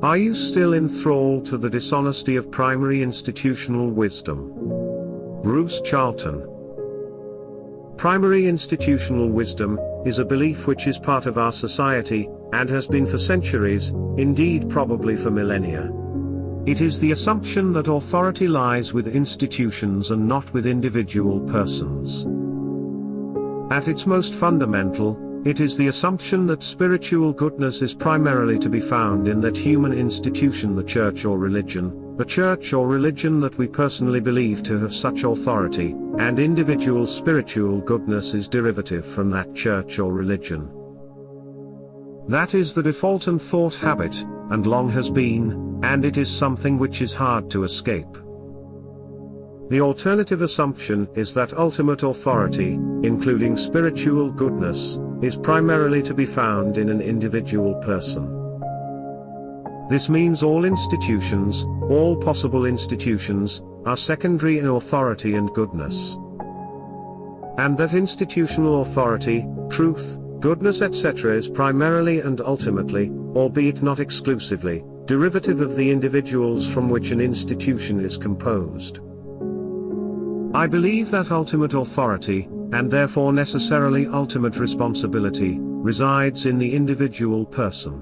Are you still enthralled to the dishonesty of primary institutional wisdom? Bruce Charlton. Primary institutional wisdom is a belief which is part of our society, and has been for centuries, indeed probably for millennia. It is the assumption that authority lies with institutions and not with individual persons. At its most fundamental, It is the assumption that spiritual goodness is primarily to be found in that human institution, the church or religion that we personally believe to have such authority, and individual spiritual goodness is derivative from that church or religion. That is the default and thought habit, and long has been, and it is something which is hard to escape. The alternative assumption is that ultimate authority, including spiritual goodness, is primarily to be found in an individual person. This means all institutions, all possible institutions, are secondary in authority and goodness. And that institutional authority, truth, goodness etc. is primarily and ultimately, albeit not exclusively, derivative of the individuals from which an institution is composed. I believe that ultimate authority, and therefore necessarily ultimate responsibility, resides in the individual person.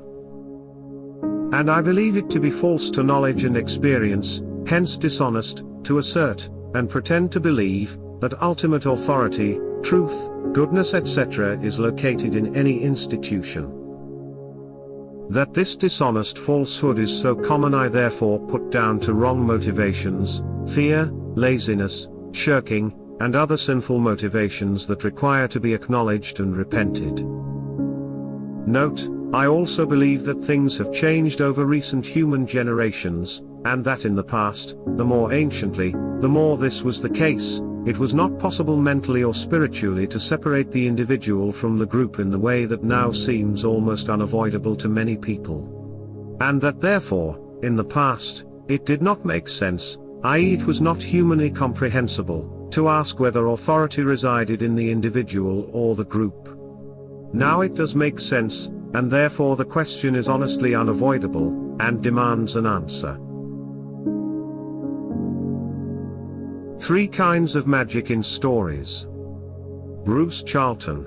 And I believe it to be false to knowledge and experience, hence dishonest, to assert, and pretend to believe, that ultimate authority, truth, goodness etc. is located in any institution. That this dishonest falsehood is so common I therefore put down to wrong motivations, fear, laziness, shirking, and other sinful motivations that require to be acknowledged and repented. Note, I also believe that things have changed over recent human generations, and that in the past, the more anciently, the more this was the case, it was not possible mentally or spiritually to separate the individual from the group in the way that now seems almost unavoidable to many people. And that therefore, in the past, it did not make sense, i.e. it was not humanly comprehensible, to ask whether authority resided in the individual or the group. Now it does make sense, and therefore the question is honestly unavoidable, and demands an answer. 3 kinds of magic in stories. Bruce Charlton.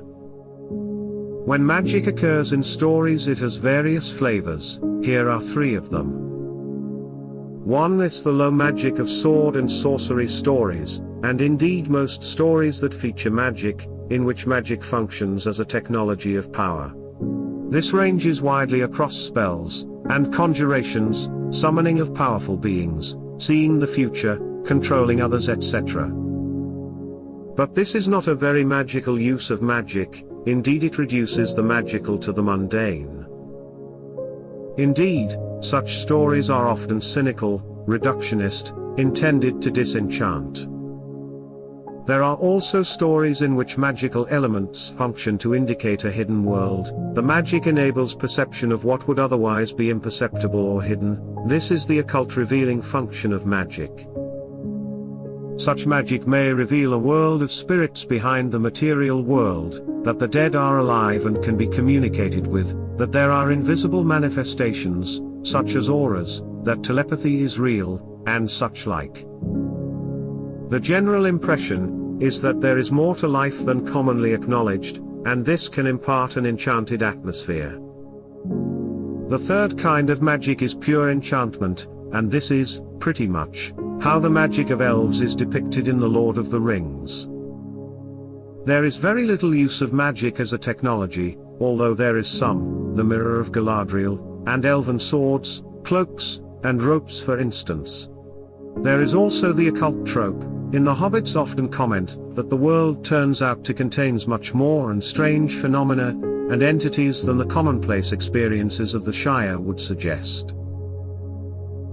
When magic occurs in stories it has various flavors, here are 3 of them. 1. It's the low magic of sword and sorcery stories, and indeed most stories that feature magic, in which magic functions as a technology of power. This ranges widely across spells, and conjurations, summoning of powerful beings, seeing the future, controlling others etc. But this is not a very magical use of magic, indeed it reduces the magical to the mundane. Indeed, such stories are often cynical, reductionist, intended to disenchant. There are also stories in which magical elements function to indicate a hidden world. The magic enables perception of what would otherwise be imperceptible or hidden. This is the occult revealing function of magic. Such magic may reveal a world of spirits behind the material world, that the dead are alive and can be communicated with, that there are invisible manifestations, such as auras, that telepathy is real, and such like. The general impression is that there is more to life than commonly acknowledged, and this can impart an enchanted atmosphere. The 3rd kind of magic is pure enchantment, and this is, pretty much, how the magic of elves is depicted in The Lord of the Rings. There is very little use of magic as a technology, although there is some, the Mirror of Galadriel, and elven swords, cloaks, and ropes for instance. There is also the occult trope. In The Hobbits often comment that the world turns out to contain much more and strange phenomena and entities than the commonplace experiences of the Shire would suggest.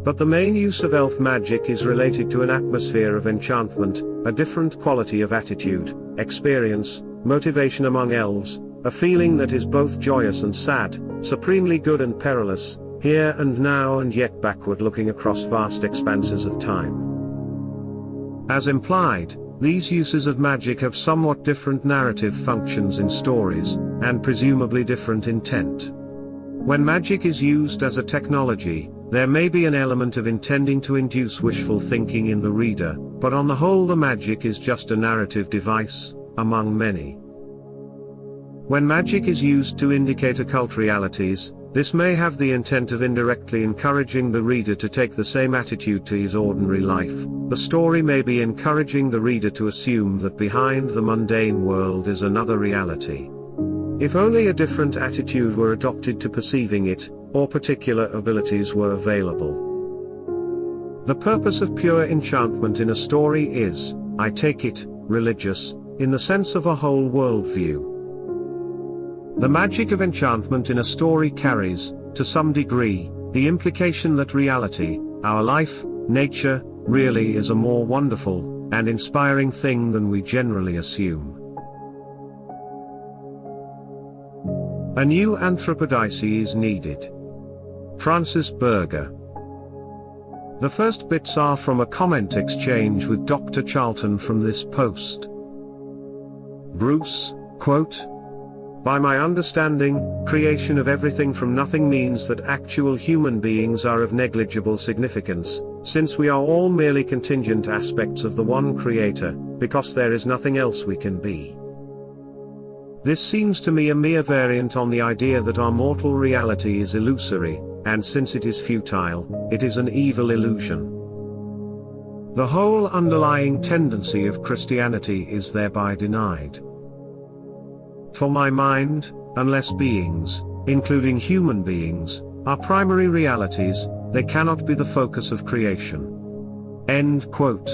But the main use of elf magic is related to an atmosphere of enchantment, a different quality of attitude, experience, motivation among elves, a feeling that is both joyous and sad, supremely good and perilous, here and now and yet backward looking across vast expanses of time. As implied, these uses of magic have somewhat different narrative functions in stories, and presumably different intent. When magic is used as a technology, there may be an element of intending to induce wishful thinking in the reader, but on the whole the magic is just a narrative device, among many. When magic is used to indicate occult realities, this may have the intent of indirectly encouraging the reader to take the same attitude to his ordinary life. The story may be encouraging the reader to assume that behind the mundane world is another reality. if only a different attitude were adopted to perceiving it, or particular abilities were available. The purpose of pure enchantment in a story is, I take it, religious, in the sense of a whole worldview. The magic of enchantment in a story carries, to some degree, the implication that reality, our life, nature, really is a more wonderful and inspiring thing than we generally assume. A new Anthropodicy is needed. Francis Berger. The first bits are from a comment exchange with Dr. Charlton from this post. Bruce, quote, "By my understanding, creation of everything from nothing means that actual human beings are of negligible significance, since we are all merely contingent aspects of the one Creator, because there is nothing else we can be. This seems to me a mere variant on the idea that our mortal reality is illusory, and since it is futile, it is an evil illusion. The whole underlying tendency of Christianity is thereby denied. For my mind, unless beings, including human beings, are primary realities, they cannot be the focus of creation." End quote.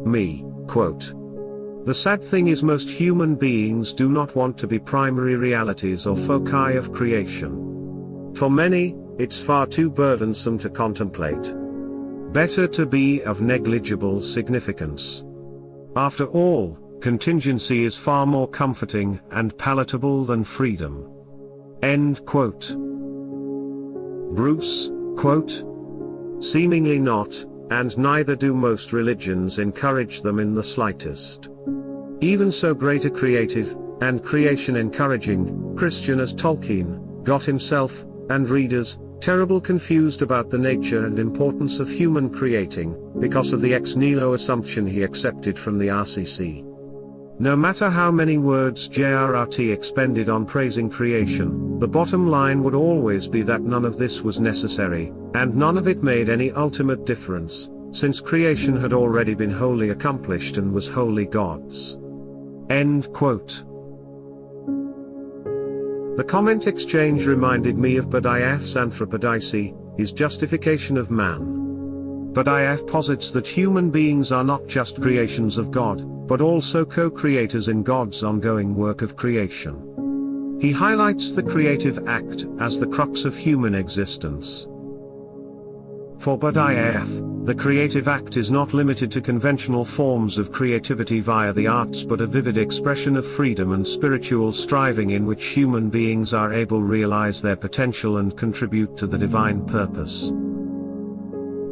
Me, quote. "The sad thing is most human beings do not want to be primary realities or foci of creation. For many, it's far too burdensome to contemplate. Better to be of negligible significance. After all, contingency is far more comforting and palatable than freedom." End quote. Bruce, quote, "Seemingly not, and neither do most religions encourage them in the slightest. Even so great a creative, and creation-encouraging, Christian as Tolkien, got himself, and readers, terrible confused about the nature and importance of human creating, because of the ex nihilo assumption he accepted from the RCC. No matter how many words JRRT expended on praising creation, the bottom line would always be that none of this was necessary, and none of it made any ultimate difference, since creation had already been wholly accomplished and was wholly God's." End quote. The comment exchange reminded me of Badiaf's Anthropodicy, his justification of man. Badiaf posits that human beings are not just creations of God, but also co-creators in God's ongoing work of creation. He highlights the creative act as the crux of human existence. For Badiaf, the creative act is not limited to conventional forms of creativity via the arts but a vivid expression of freedom and spiritual striving in which human beings are able to realize their potential and contribute to the divine purpose.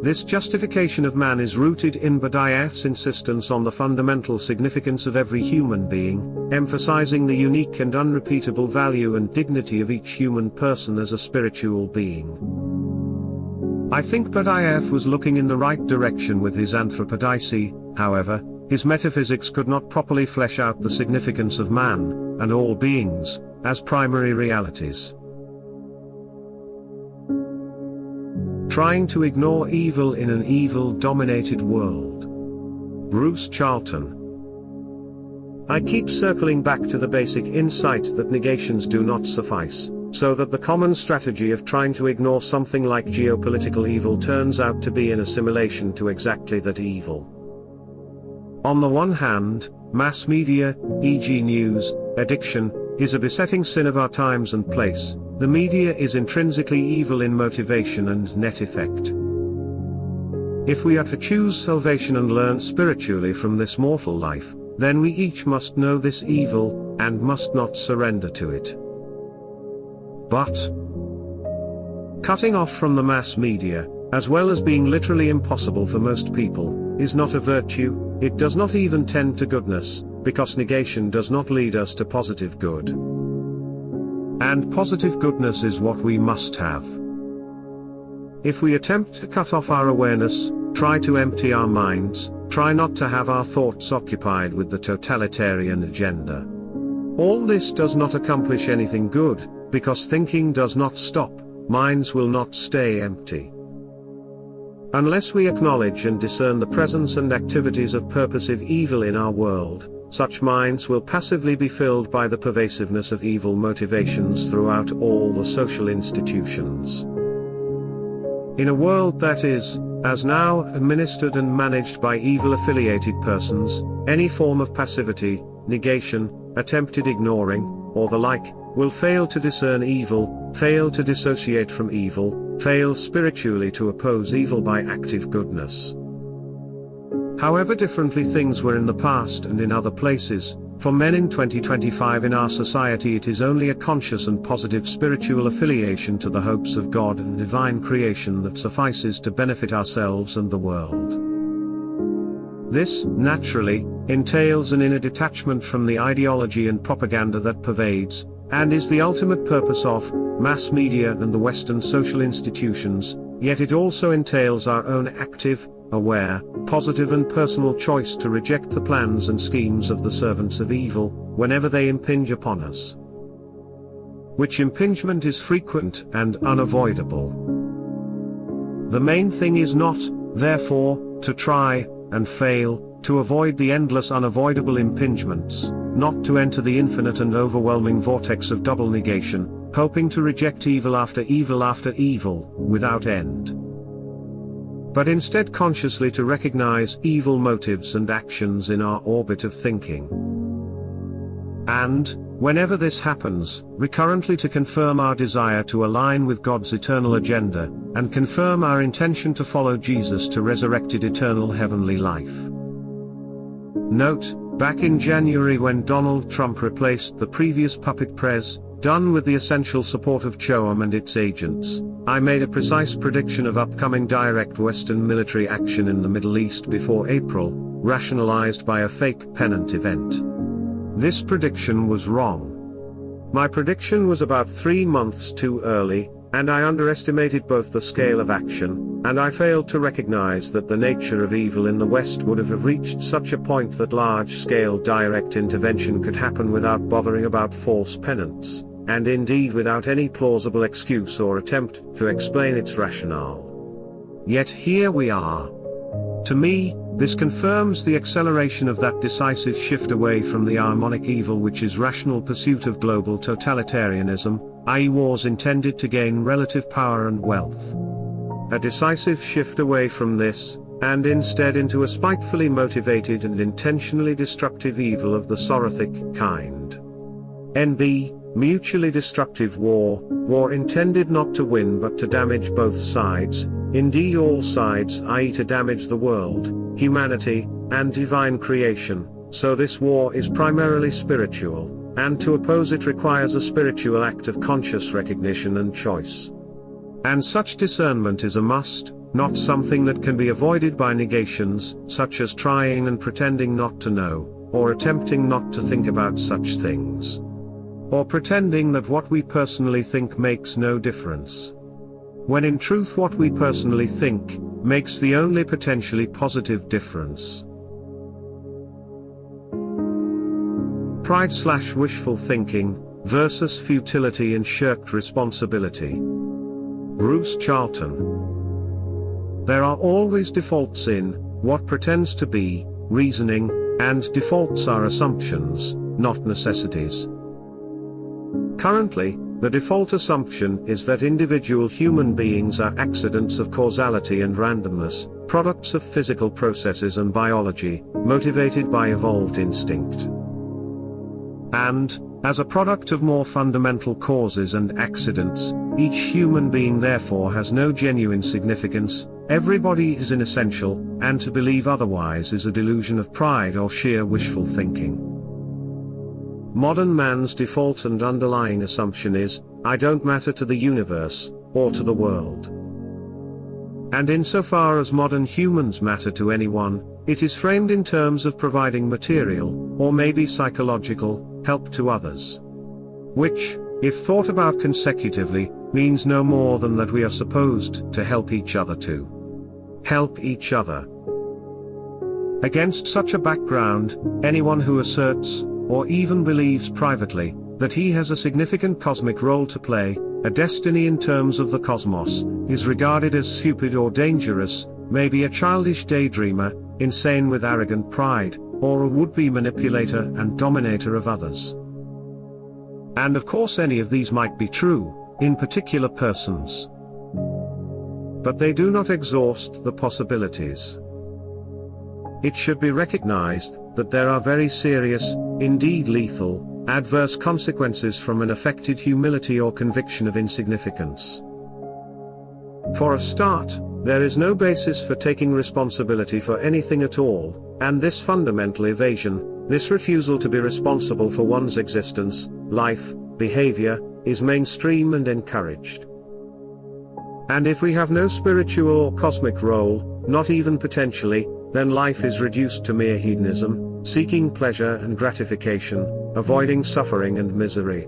This justification of man is rooted in Badiaf's insistence on the fundamental significance of every human being, emphasizing the unique and unrepeatable value and dignity of each human person as a spiritual being. I think Badiaf was looking in the right direction with his Anthropodicy. However, his metaphysics could not properly flesh out the significance of man, and all beings, as primary realities. Trying to ignore evil in an evil-dominated world. Bruce Charlton. I keep circling back to the basic insight that negations do not suffice, so that the common strategy of trying to ignore something like geopolitical evil turns out to be an assimilation to exactly that evil. On the one hand, mass media, e.g. news, addiction, is a besetting sin of our times and place. The media is intrinsically evil in motivation and net effect. If we are to choose salvation and learn spiritually from this mortal life, then we each must know this evil, and must not surrender to it. But cutting off from the mass media, as well as being literally impossible for most people, is not a virtue. It does not even tend to goodness, because negation does not lead us to positive good. And positive goodness is what we must have. If we attempt to cut off our awareness, try to empty our minds, try not to have our thoughts occupied with the totalitarian agenda. All this does not accomplish anything good, because thinking does not stop, minds will not stay empty. Unless we acknowledge and discern the presence and activities of purposive evil in our world, such minds will passively be filled by the pervasiveness of evil motivations throughout all the social institutions. In a world that is, as now, administered and managed by evil-affiliated persons, any form of passivity, negation, attempted ignoring, or the like, will fail to discern evil, fail to dissociate from evil, fail spiritually to oppose evil by active goodness. However differently things were in the past and in other places, for men in 2025 in our society it is only a conscious and positive spiritual affiliation to the hopes of God and divine creation that suffices to benefit ourselves and the world. This, naturally, entails an inner detachment from the ideology and propaganda that pervades, and is the ultimate purpose of, mass media and the Western social institutions, yet it also entails our own active, aware, positive and personal choice to reject the plans and schemes of the servants of evil, whenever they impinge upon us. Which impingement is frequent and unavoidable. The main thing is not, therefore, to try, and fail, to avoid the endless unavoidable impingements, not to enter the infinite and overwhelming vortex of double negation, hoping to reject evil after evil, without end. But instead consciously to recognize evil motives and actions in our orbit of thinking. And, whenever this happens, recurrently to confirm our desire to align with God's eternal agenda, and confirm our intention to follow Jesus to resurrected eternal heavenly life. Note, back in January when Donald Trump replaced the previous puppet prez, done with the essential support of CHOAM and its agents, I made a precise prediction of upcoming direct Western military action in the Middle East before April, rationalized by a fake pennant event. This prediction was wrong. My prediction was about 3 months too early, and I underestimated both the scale of action, and I failed to recognize that the nature of evil in the West would have reached such a point that large-scale direct intervention could happen without bothering about false penance, and indeed without any plausible excuse or attempt to explain its rationale. Yet here we are. To me, this confirms the acceleration of that decisive shift away from the harmonic evil which is rational pursuit of global totalitarianism, i.e. wars intended to gain relative power and wealth. A decisive shift away from this, and instead into a spitefully motivated and intentionally destructive evil of the sorothic kind. NB, mutually destructive war intended not to win but to damage both sides, indeed all sides, i.e. to damage the world, humanity, and divine creation, so this war is primarily spiritual, and to oppose it requires a spiritual act of conscious recognition and choice. And such discernment is a must, not something that can be avoided by negations, such as trying and pretending not to know, or attempting not to think about such things. Or pretending that what we personally think makes no difference. When in truth what we personally think, makes the only potentially positive difference. Pride/wishful thinking, versus futility and shirked responsibility. Bruce Charlton. There are always defaults in what pretends to be reasoning, and defaults are assumptions, not necessities. Currently, the default assumption is that individual human beings are accidents of causality and randomness, products of physical processes and biology, motivated by evolved instinct. And, as a product of more fundamental causes and accidents, each human being therefore has no genuine significance, everybody is inessential, and to believe otherwise is a delusion of pride or sheer wishful thinking. Modern man's default and underlying assumption is, I don't matter to the universe, or to the world. And insofar as modern humans matter to anyone, it is framed in terms of providing material, or maybe psychological, help to others. Which, if thought about consecutively, means no more than that we are supposed to help each other to help each other. Against such a background, anyone who asserts, or even believes privately, that he has a significant cosmic role to play, a destiny in terms of the cosmos, is regarded as stupid or dangerous, maybe a childish daydreamer, insane with arrogant pride, or a would-be manipulator and dominator of others. And of course any of these might be true, in particular persons. But they do not exhaust the possibilities. It should be recognized that there are very serious, indeed lethal, adverse consequences from an affected humility or conviction of insignificance. For a start, there is no basis for taking responsibility for anything at all, and this fundamental evasion, this refusal to be responsible for one's existence, life, behavior, is mainstream and encouraged. And if we have no spiritual or cosmic role, not even potentially, then life is reduced to mere hedonism, seeking pleasure and gratification, avoiding suffering and misery.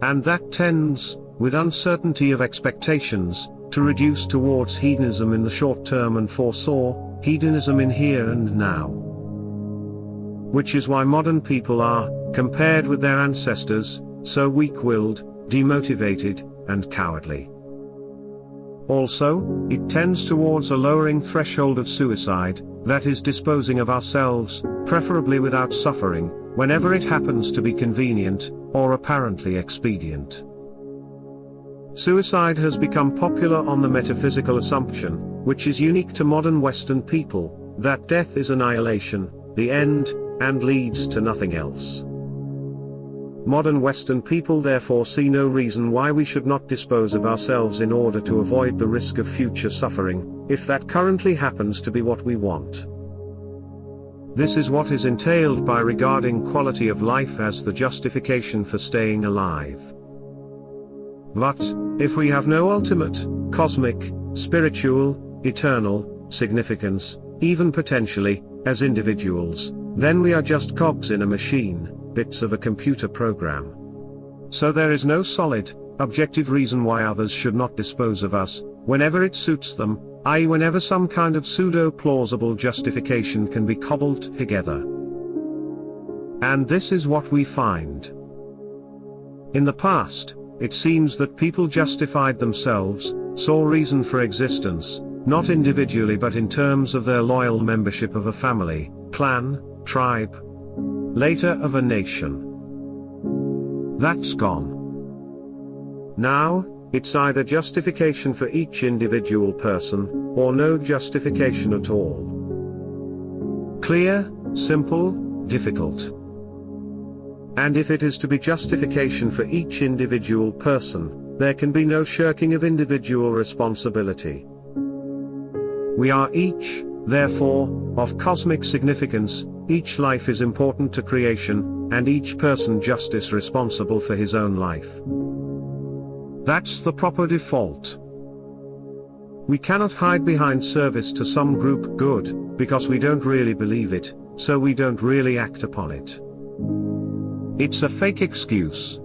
And that tends, with uncertainty of expectations, to reduce towards hedonism in the short term and foresaw, hedonism in here and now. Which is why modern people are, compared with their ancestors, so weak-willed, demotivated, and cowardly. Also, it tends towards a lowering threshold of suicide, that is disposing of ourselves, preferably without suffering, whenever it happens to be convenient, or apparently expedient. Suicide has become popular on the metaphysical assumption, which is unique to modern Western people, that death is annihilation, the end, and leads to nothing else. Modern Western people therefore see no reason why we should not dispose of ourselves in order to avoid the risk of future suffering, if that currently happens to be what we want. This is what is entailed by regarding quality of life as the justification for staying alive. But, if we have no ultimate, cosmic, spiritual, eternal, significance, even potentially, as individuals, then we are just cogs in a machine, bits of a computer program. So there is no solid, objective reason why others should not dispose of us, whenever it suits them, i.e. whenever some kind of pseudo-plausible justification can be cobbled together. And this is what we find. In the past, it seems that people justified themselves, saw reason for existence, not individually but in terms of their loyal membership of a family, clan, tribe, later of a nation. That's gone. Now, it's either justification for each individual person, or no justification at all. Clear, simple, difficult. And if it is to be justification for each individual person, there can be no shirking of individual responsibility. We are each, therefore, of cosmic significance, each life is important to creation, and each person just is responsible for his own life. That's the proper default. We cannot hide behind service to some group good, because we don't really believe it, so we don't really act upon it. It's a fake excuse.